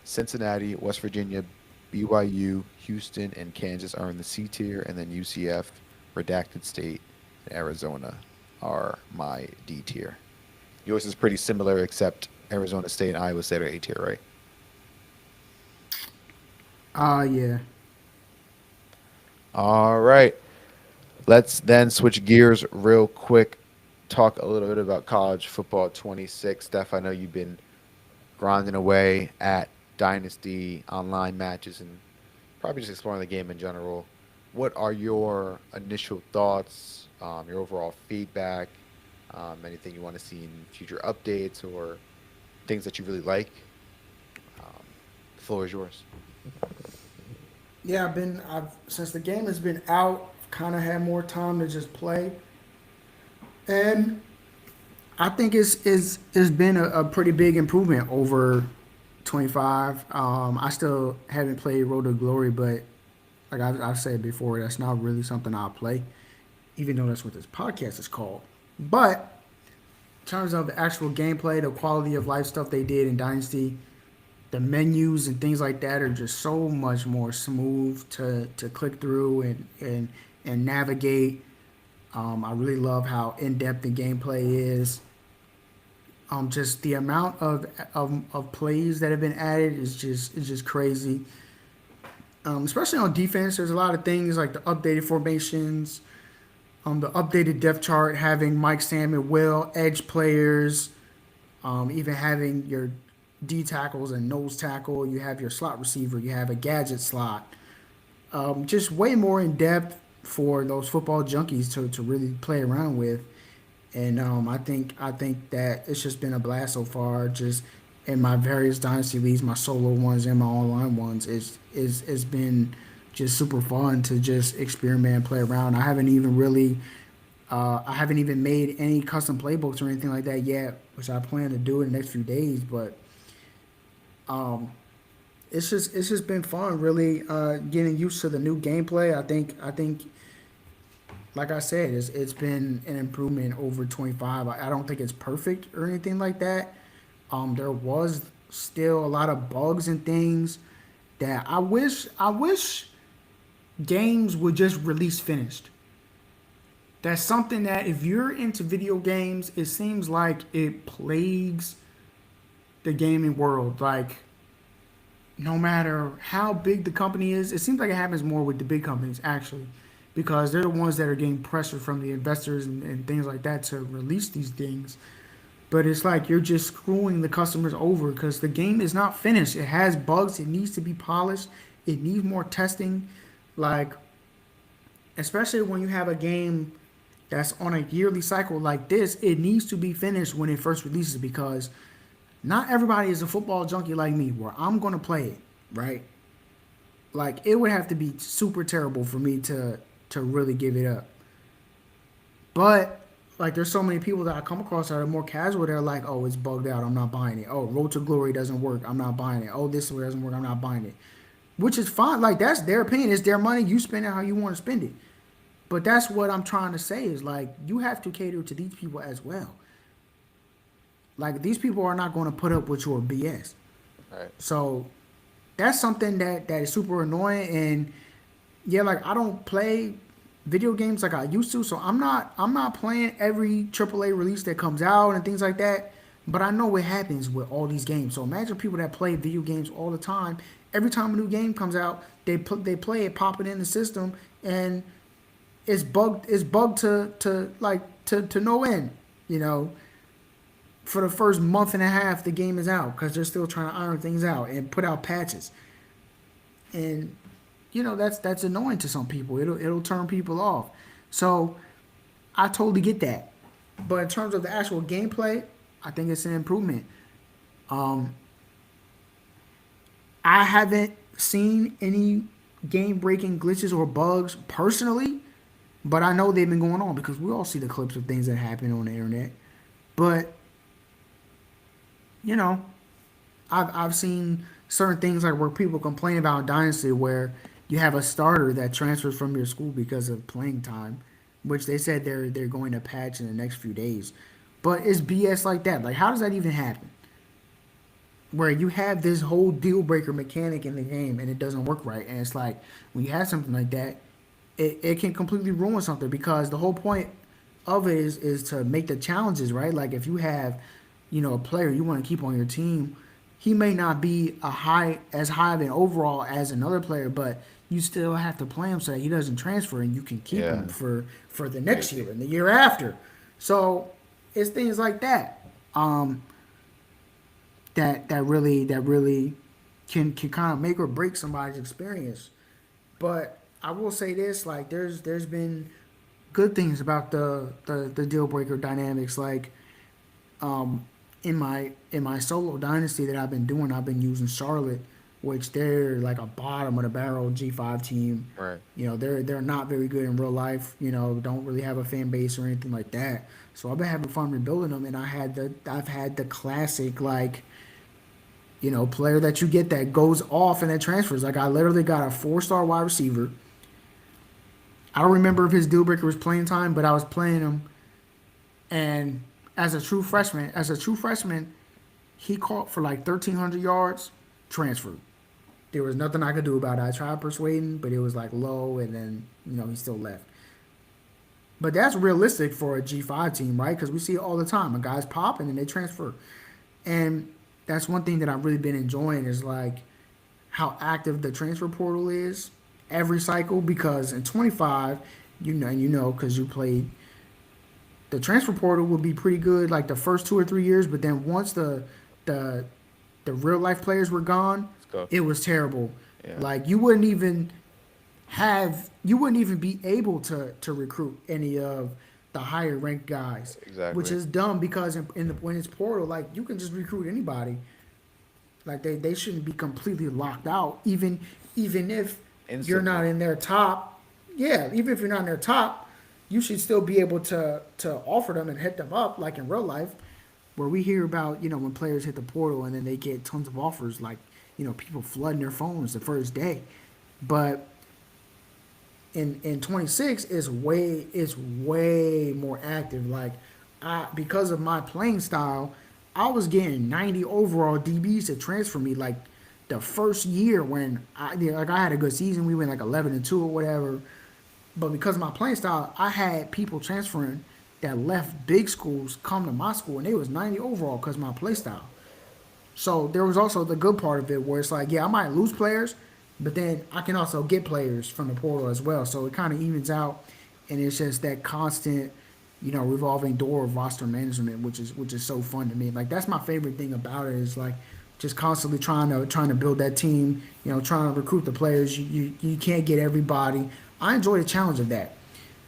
Cincinnati, West Virginia, BYU, Houston, and Kansas are in the C tier, and then UCF, Redacted State, and Arizona are my D tier. Yours is pretty similar, except Arizona State and Iowa State are A tier, right? Yeah. All right. Let's then switch gears real quick. Talk a little bit about college football 26. Steph, I know you've been grinding away at Dynasty online matches and probably just exploring the game in general. What are your initial thoughts, your overall feedback, anything you want to see in future updates or things that you really like? Um, the floor is yours. Yeah, I've since the game has been out, kind of had more time to just play, and I think it's been a pretty big improvement over 25. I still haven't played Road to Glory, but like I've said before, that's not really something I'll play, even though that's what this podcast is called. But in terms of the actual gameplay, the quality of life stuff they did in Dynasty, the menus and things like that are just so much more smooth to click through and navigate. I really love how in depth the gameplay is. Just the amount of plays that have been added is just crazy. Especially on defense, there's a lot of things like the updated formations, the updated depth chart, having Mike Sam Will edge players, even having your D tackles and nose tackle. You have your slot receiver. You have a gadget slot. Just way more in depth for those football junkies to really play around with. And I think that it's just been a blast so far. Just in my various dynasty leagues, my solo ones and my online ones, it's been just super fun to just experiment and play around. I haven't even made any custom playbooks or anything like that yet, which I plan to do in the next few days. But it's just been fun, really, getting used to the new gameplay. I think like I said, it's been an improvement over 25. I don't think it's perfect or anything like that. There was still a lot of bugs and things that I wish games would just release finished. That's something that if you're into video games, it seems like it plagues the gaming world. Like no matter how big the company is, it seems like it happens more with the big companies actually, because they're the ones that are getting pressure from the investors and things like that to release these things. But it's like you're just screwing the customers over because the game is not finished. It has bugs. It needs to be polished. It needs more testing. Like, especially when you have a game that's on a yearly cycle like this, it needs to be finished when it first releases because not everybody is a football junkie like me where I'm going to play it, right? Like, it would have to be super terrible for me to really give it up. But like, there's so many people that I come across that are more casual. They're like, "Oh, it's bugged out. I'm not buying it. Oh, Road to Glory doesn't work. I'm not buying it. Oh, this doesn't work. I'm not buying it." Which is fine. Like, that's their opinion. It's their money. You spend it how you want to spend it. But that's what I'm trying to say is like you have to cater to these people as well. Like, these people are not going to put up with your BS. Right. So that's something that is super annoying. And yeah, like I don't play video games like I used to, so I'm not playing every AAA release that comes out and things like that. But I know what happens with all these games. So imagine people that play video games all the time. Every time a new game comes out, they play it, pop it in the system, and it's bugged. It's bugged to no end. You know, for the first month and a half, the game is out because they're still trying to iron things out and put out patches. And that's annoying to some people. It'll turn people off. So I totally get that. But in terms of the actual gameplay, I think it's an improvement. Um, I haven't seen any game breaking glitches or bugs personally, but I know they've been going on because we all see the clips of things that happen on the internet. But you know, I've seen certain things like where people complain about Dynasty where you have a starter that transfers from your school because of playing time, which they said they're going to patch in the next few days. But it's BS like that. Like, how does that even happen? Where you have this whole deal breaker mechanic in the game and it doesn't work right, and it's like when you have something like that, it can completely ruin something because the whole point of it is to make the challenges right. Like if you have, a player you want to keep on your team, he may not be as high of an overall as another player, but you still have to play him so that he doesn't transfer and you can keep Yeah. him for the next Crazy. year and the year after. So it's things like that. Um, that really can kind of make or break somebody's experience. But I will say this, like there's been good things about the deal breaker dynamics. Like um, in my solo dynasty that I've been doing, I've been using Charlotte, which they're like a bottom of the barrel G5 team. Right. They're not very good in real life. Don't really have a fan base or anything like that. So I've been having fun rebuilding them, and I've had the classic like player that you get that goes off and that transfers. Like I literally got a 4-star wide receiver. I don't remember if his deal breaker was playing time, but I was playing him, and as a true freshman, he caught for like 1,300 yards, transferred. There was nothing I could do about it. I tried persuading, but it was like low, and then he still left. But that's realistic for a G5 team, right? Because we see it all the time. A guy's pop and then they transfer. And that's one thing that I've really been enjoying is like how active the transfer portal is every cycle. Because in 25, because you played, the transfer portal would be pretty good like the first 2 or 3 years. But then once the the real life players were gone, Let's go. it was terrible. Yeah. Like you wouldn't even be able to recruit any of the higher ranked guys, which Exactly. is dumb because when it's portal, like you can just recruit anybody. Like they shouldn't be completely locked out, even if you're not Instantly. in their top. Yeah, even if you're not in their top, you should still be able to offer them and hit them up like in real life, where we hear about when players hit the portal and then they get tons of offers like people flooding their phones the first day. But in 26 is way more active. Like because of my playing style, I was getting 90 overall DBs to transfer me. Like the first year when I had a good season, we went like 11-2 or whatever. But because of my playing style, I had people transferring that left big schools come to my school, and they was 90 overall because of my play style. So there was also the good part of it where it's like, yeah, I might lose players, but then I can also get players from the portal as well. So it kind of evens out, and it's just that constant, revolving door of roster management, which is so fun to me. Like that's my favorite thing about it is like just constantly trying to build that team. Trying to recruit the players. You can't get everybody. I enjoy the challenge of that.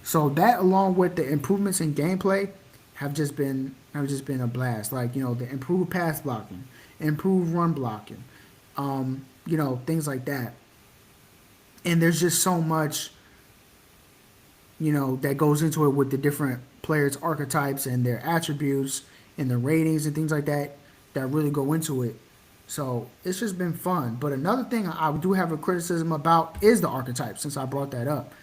So that, along with the improvements in gameplay, have just been a blast. Like the improved pass blocking, improved run blocking, things like that. And there's just so much that goes into it with the different players' archetypes and their attributes and the ratings and things like that that really go into it. So it's just been fun. But another thing I do have a criticism about is the archetypes. Since I brought that up,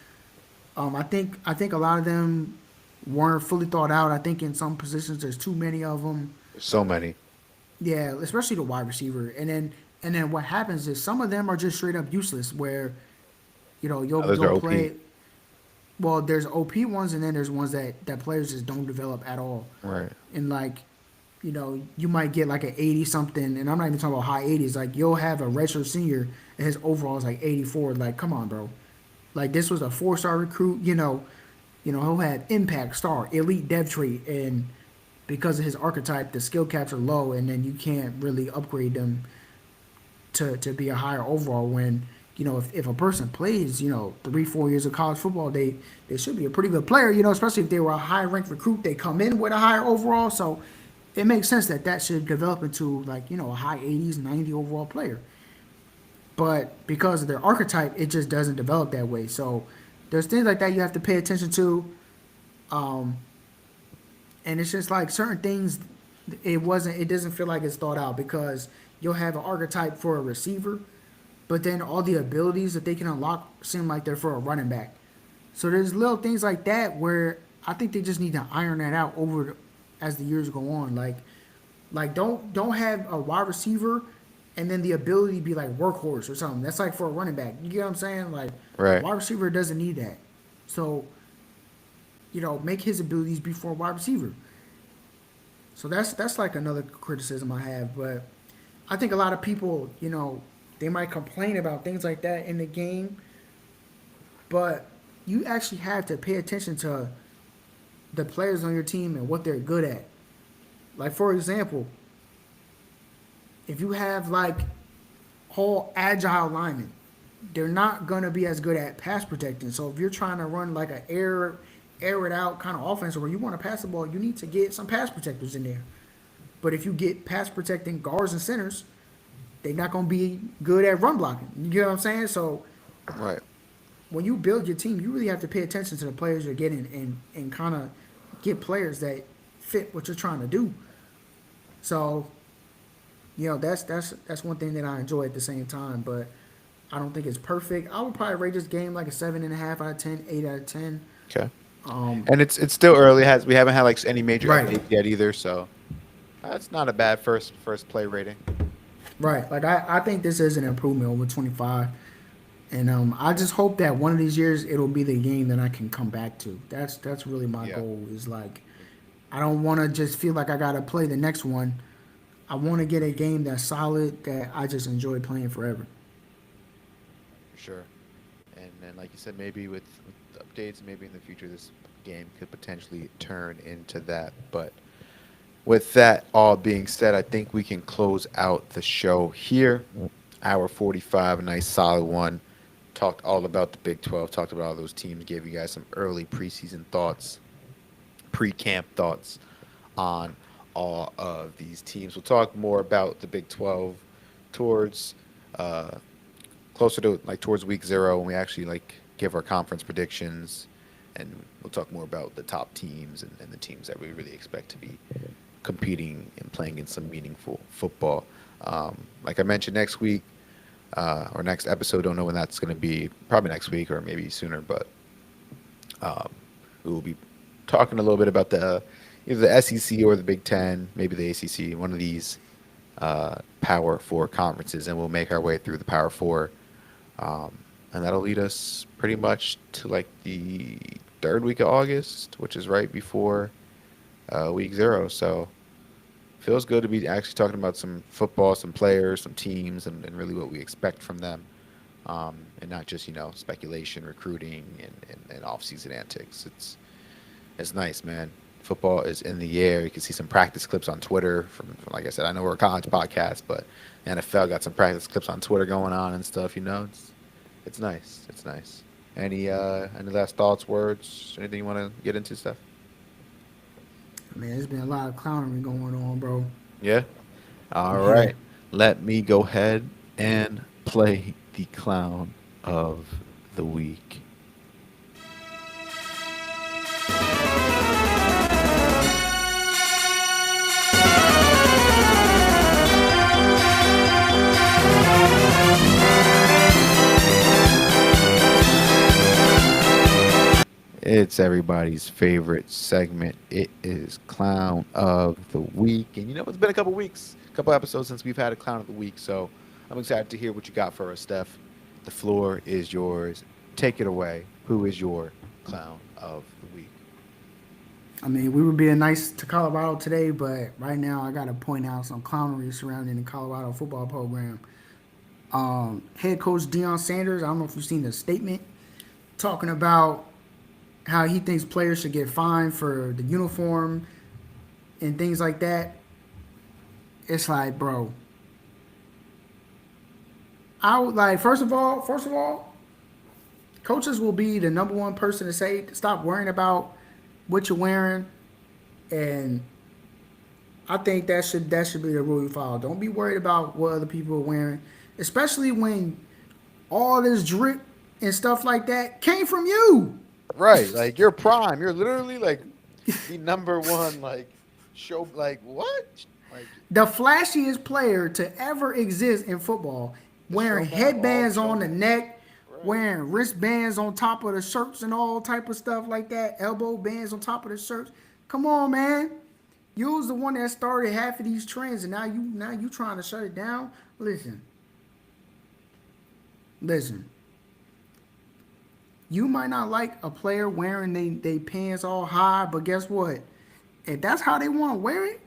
I think a lot of them weren't fully thought out. I think in some positions there's too many of them. There's so many. Yeah, especially the wide receiver. And then what happens is some of them are just straight up useless. Where you'll Others are you'll OP. play. Well, there's OP ones, and then there's ones that players just don't develop at all. Right. And like, you might get like an 80 something, and I'm not even talking about high 80s. Like you'll have a redshirt senior, and his overall is like 84. Like, come on, bro. Like this was a 4-star recruit. He'll have impact star, elite dev trait, and because of his archetype, the skill caps are low, and then you can't really upgrade them to be a higher overall when if a person plays 3-4 years of college football, they should be a pretty good player, especially if they were a high ranked recruit. They come in with a higher overall, so it makes sense that should develop into like a high 80s 90 overall player. But because of their archetype, it just doesn't develop that way. So there's things like that you have to pay attention to. um and it's just like certain things, it doesn't feel like it's thought out because you'll have an archetype for a receiver, but then all the abilities that they can unlock seem like they're for a running back. So there's little things like that where I think they just need to iron that out as the years go on. Like don't have a wide receiver and then the ability to be like workhorse or something. That's like for a running back. You get what I'm saying? Like a Right. wide receiver doesn't need that. So make his abilities be for a wide receiver. So that's like another criticism I have. But I think a lot of people, they might complain about things like that in the game, but you actually have to pay attention to the players on your team and what they're good at. Like for example, if you have like whole agile linemen, they're not gonna be as good at pass protecting. So if you're trying to run like an air it out kind of offense where you want to pass the ball, you need to get some pass protectors in there. But if you get pass protecting guards and centers, they're not gonna be good at run blocking. You get what I'm saying? So Right. when you build your team, you really have to pay attention to the players you're getting and kind of get players that fit what you're trying to do. So that's one thing that I enjoy at the same time, but I don't think it's perfect. I would probably rate this game like a 7.5 out of 10, 8 out of 10. Okay. Um, And it's still early. Has we haven't had like any major right, updates yet either, so that's not a bad first play rating. right. Like I think this is an improvement over 25, and I just hope that one of these years it'll be the game that I can come back to. That's really my Yeah. goal. Is like I don't want to just feel like I gotta play the next one. I want to get a game that's solid that I just enjoy playing forever. For sure. And then, like you said, maybe with updates, maybe in the future, this game could potentially turn into that. But with that all being said, I think we can close out the show here. Hour 45, a nice solid one. Talked all about the Big 12, talked about all those teams, gave you guys some early preseason thoughts, pre-camp thoughts on all of these teams. We'll talk more about the Big 12 towards uh, closer to like towards week 0 when we actually like give our conference predictions, and we'll talk more about the top teams and the teams that we really expect to be competing and playing in some meaningful football. Like I mentioned, next week Our next episode. Don't know when that's going to be. Probably next week or maybe sooner. But we will be talking a little bit about the either the SEC or the Big Ten, maybe the ACC, one of these Power Four conferences, and we'll make our way through the Power Four, and that'll lead us pretty much to like the third week of August, which is right before week 0. So feels good to be actually talking about some football, some players, some teams, and really what we expect from them, and not just speculation, recruiting, and off-season antics. It's nice, man. Football is in the air. You can see some practice clips on Twitter from like I said, I know we're a college podcast, but NFL got some practice clips on Twitter going on and stuff. It's nice. It's nice. Any last thoughts, words, anything you want to get into, Steph? Man, there's been a lot of clownery going on, bro. Yeah. All Yeah. right. Let me go ahead and play the clown of the week. It's everybody's favorite segment. It is Clown of the Week. And it's been a couple weeks, a couple episodes since we've had a Clown of the Week. So I'm excited to hear what you got for us, Steph. The floor is yours. Take it away. Who is your Clown of the Week? I mean, we were being nice to Colorado today, but right now I got to point out some clownery surrounding the Colorado football program. Head coach Deion Sanders, I don't know if you've seen the statement talking about how he thinks players should get fined for the uniform and things like that. It's like, bro, I would like first of all, coaches will be the number one person to say stop worrying about what you're wearing, and I think that should be the rule you follow. Don't be worried about what other people are wearing, especially when all this drip and stuff like that came from you. Right. Like, you're prime. You're literally like the number one, like, show. Like, what? Like, The flashiest player to ever exist in football, the wearing showman of all headbands on the showmen. neck, Right. wearing wristbands on top of the shirts and all type of stuff like that, elbow bands on top of the shirts. Come on, man. You was the one that started half of these trends, and now you trying to shut it down. Listen. You might not like a player wearing they pants all high, but guess what? If that's how they want to wear it,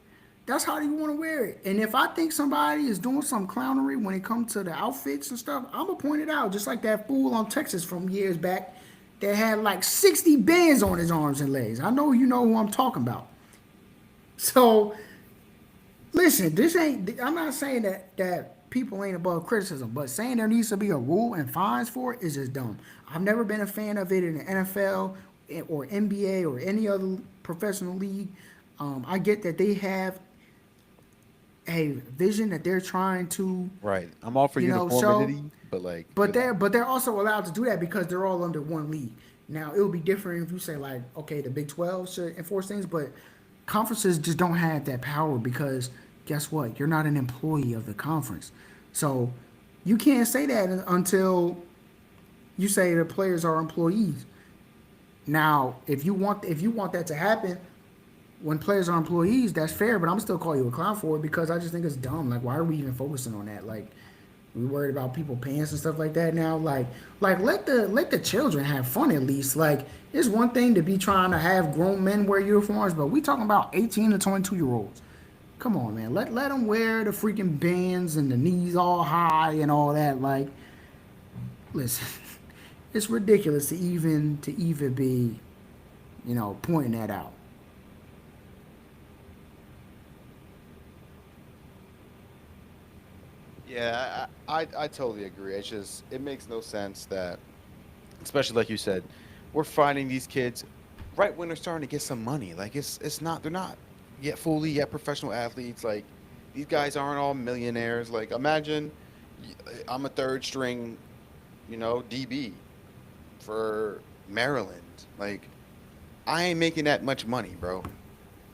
that's how they want to wear it. And if I think somebody is doing some clownery when it comes to the outfits and stuff, I'm gonna point it out. Just like that fool on Texas from years back that had like 60 bands on his arms and legs. I know you know who I'm talking about. So listen, this ain't. I'm not saying that people ain't above criticism, but saying there needs to be a rule and fines for it is just dumb. I've never been a fan of it in the NFL or NBA or any other professional league. I get that they have a vision that they're trying to, Right. I'm all for show, uniformity, but like, but they're also allowed to do that because they're all under one league. Now it would be different if you say like, okay, the Big 12 should enforce things, but conferences just don't have that power because guess what? You're not an employee of the conference, so you can't say that until you say the players are employees. Now, if you want that to happen when players are employees, that's fair. But I'm still call you a clown for it because I just think it's dumb. Like, why are we even focusing on that? Like, we worried about people pants and stuff like that now. Like let the children have fun at least. Like, it's one thing to be trying to have grown men wear uniforms, but we talking about 18 to 22 year olds. Come on, man. Let them wear the freaking bands and the knees all high and all that. Like, listen, it's ridiculous to even be, pointing that out. yeah, I totally agree. It's just, it makes no sense that, especially like you said, we're finding these kids right when they're starting to get some money. Like, it's not, they're not yet fully yet professional athletes. Like, these guys aren't all millionaires. Like, imagine I'm a third string, DB for Maryland. Like, I ain't making that much money, bro.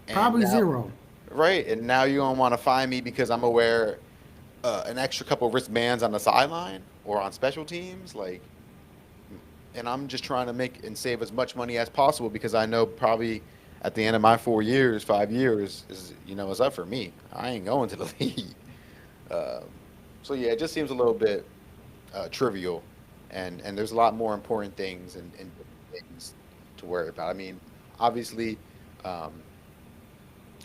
And Probably now, zero. right? And now you don't want to find me because I'm gonna wear an extra couple wristbands on the sideline or on special teams, like, and I'm just trying to make and save as much money as possible because I know probably at the end of my 4 years, 5 years is up for me. I ain't going to the league. Um, so yeah, it just seems a little bit trivial, and there's a lot more important things and things to worry about. I mean, obviously, um,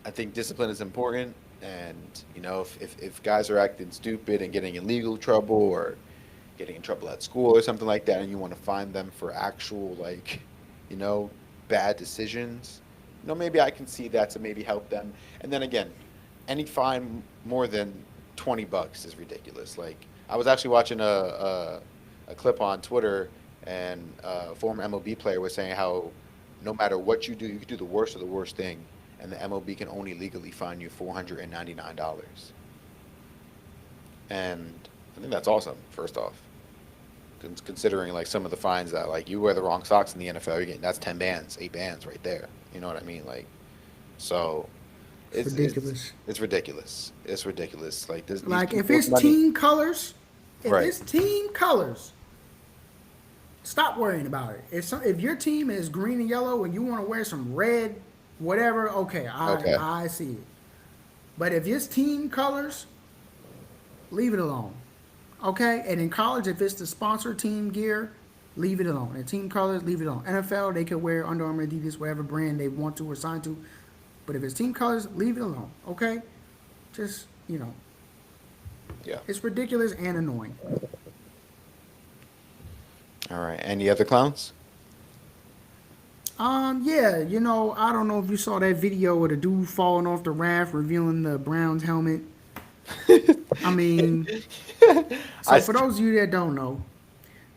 I think discipline is important, and if guys are acting stupid and getting in legal trouble or getting in trouble at school or something like that, and you want to find them for actual like, you know, bad decisions, maybe I can see that to maybe help them. And then again, any fine more than $20 is ridiculous. Like I was actually watching a clip on Twitter, and a former MLB player was saying how no matter what you do, you could do the worst of the worst thing, and the MLB can only legally fine you $499. And I think that's awesome. First off, considering like some of the fines that like you wear the wrong socks in the NFL, you're getting that's 10 bans, 8 bans right there. You know what I mean? Like, so It's ridiculous. it's ridiculous. It's ridiculous. Like this, these Like if people's it's money, team colors, if right? it's team colors, stop worrying about it. If your team is green and yellow and you want to wear some red, whatever, okay, Okay, I see it. But if it's team colors, leave it alone. Okay? And in college, if it's the sponsor team gear, leave it alone. And team colors, leave it alone. NFL, they could wear Under Armour, Adidas, whatever brand they want to or sign to. But if it's team colors, leave it alone. Okay? Just, yeah. it's ridiculous and annoying. All right. Any other clowns? Yeah, I don't know if you saw that video of the dude falling off the raft revealing the Browns helmet. I mean, I so for those of you that don't know,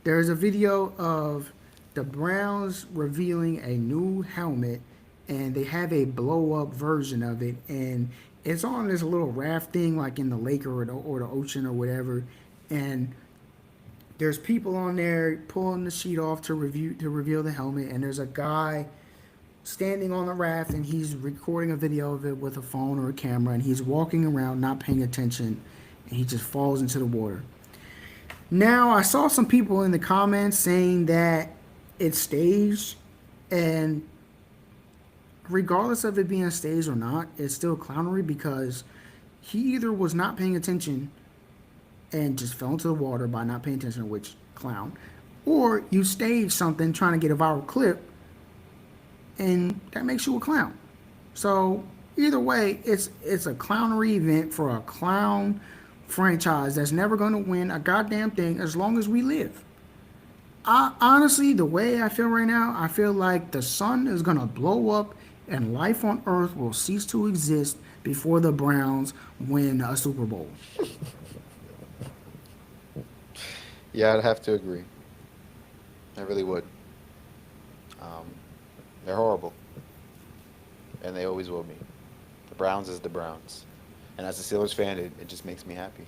there's a video of the Browns revealing a new helmet, and they have a blow up version of it, and it's on this little raft thing, like in the lake or the ocean or whatever, and there's people on there pulling the sheet off to reveal the helmet, and there's a guy standing on the raft, and he's recording a video of it with a phone or a camera, and he's walking around not paying attention, and he just falls into the water. Now, I saw some people in the comments saying that it's staged, and regardless of it being staged or not, it's still clownery because he either was not paying attention and just fell into the water by not paying attention, which clown, or you staged something trying to get a viral clip, and that makes you a clown. So either way, it's a clownery event for a clown franchise that's never going to win a goddamn thing as long as we live. I honestly, the way I feel right now, I feel like the sun is going to blow up and life on Earth will cease to exist before the Browns win a Super Bowl. Yeah, I'd have to agree. I really would. Um, they're horrible, and they always will be. The Browns is the Browns, and as a Steelers fan, it just makes me happy.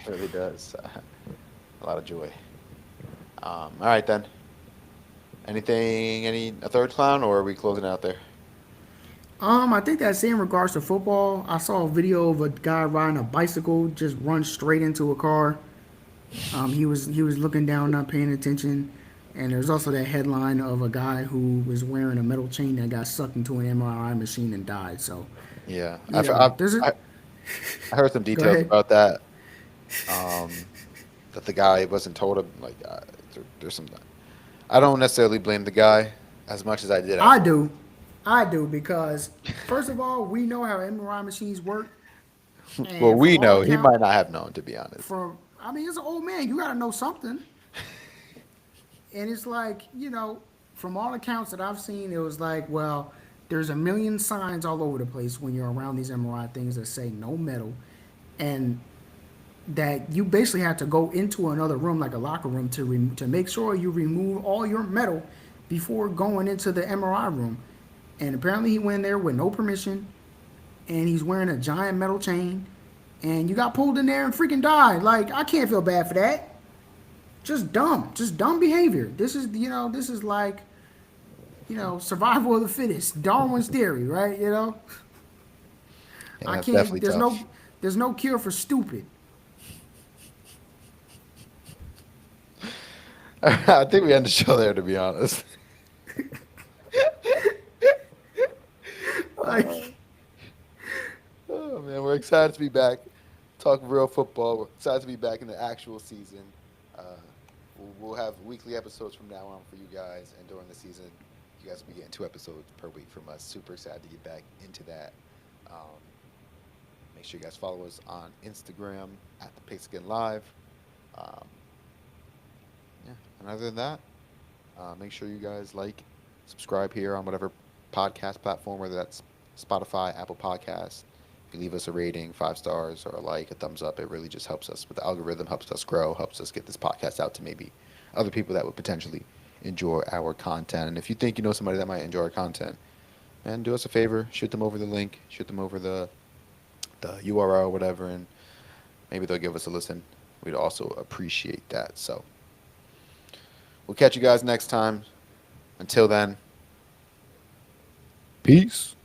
It really does. A lot of joy. All right then. A third clown, or are we closing out there? I think that's in regards to football. I saw a video of a guy riding a bicycle just run straight into a car. He was looking down, not paying attention. And there's also that headline of a guy who was wearing a metal chain that got sucked into an MRI machine and died. So, Yeah, there's a I heard some go details ahead. about that. Um, that the guy wasn't told him. Like, there's some. I don't necessarily blame the guy as much as I did at I first. do, I do because first of all, we know how MRI machines work, Well, and from we all know he account, might not have known, to be honest. from I mean, it's an old man. You got to know something. And it's like, from all accounts that I've seen, it was like, well, there's a million signs all over the place when you're around these MRI things that say no metal, and that you basically have to go into another room, like a locker room, to make sure you remove all your metal before going into the MRI room. And apparently, he went there with no permission, and he's wearing a giant metal chain, and you got pulled in there and freaking died. Like, I can't feel bad for that. Just dumb behavior. This is like, survival of the fittest, Darwin's theory, right? Yeah, I that's can't. definitely tough. There's no cure for stupid. I think we end the show there, to be honest. Like, Oh man, we're excited to be back, talk real football. We're excited to be back in the actual season. Uh, we'll have weekly episodes from now on for you guys, and during the season, you guys will be getting 2 episodes per week from us. Super excited to get back into that. Um, Make sure you guys follow us on Instagram at the Pigskin Live. Um, yeah, and other than that, make sure you guys like, subscribe here on whatever podcast platform, whether that's Spotify, Apple Podcasts. If you leave us a rating, 5 stars, or a like, a thumbs up, it really just helps us with the algorithm, helps us grow, helps us get this podcast out to maybe other people that would potentially enjoy our content. And if you think you know somebody that might enjoy our content, man, do us a favor, shoot them over the link, shoot them over the URL or whatever, and maybe they'll give us a listen. We'd also appreciate that. So we'll catch you guys next time. Until then, peace.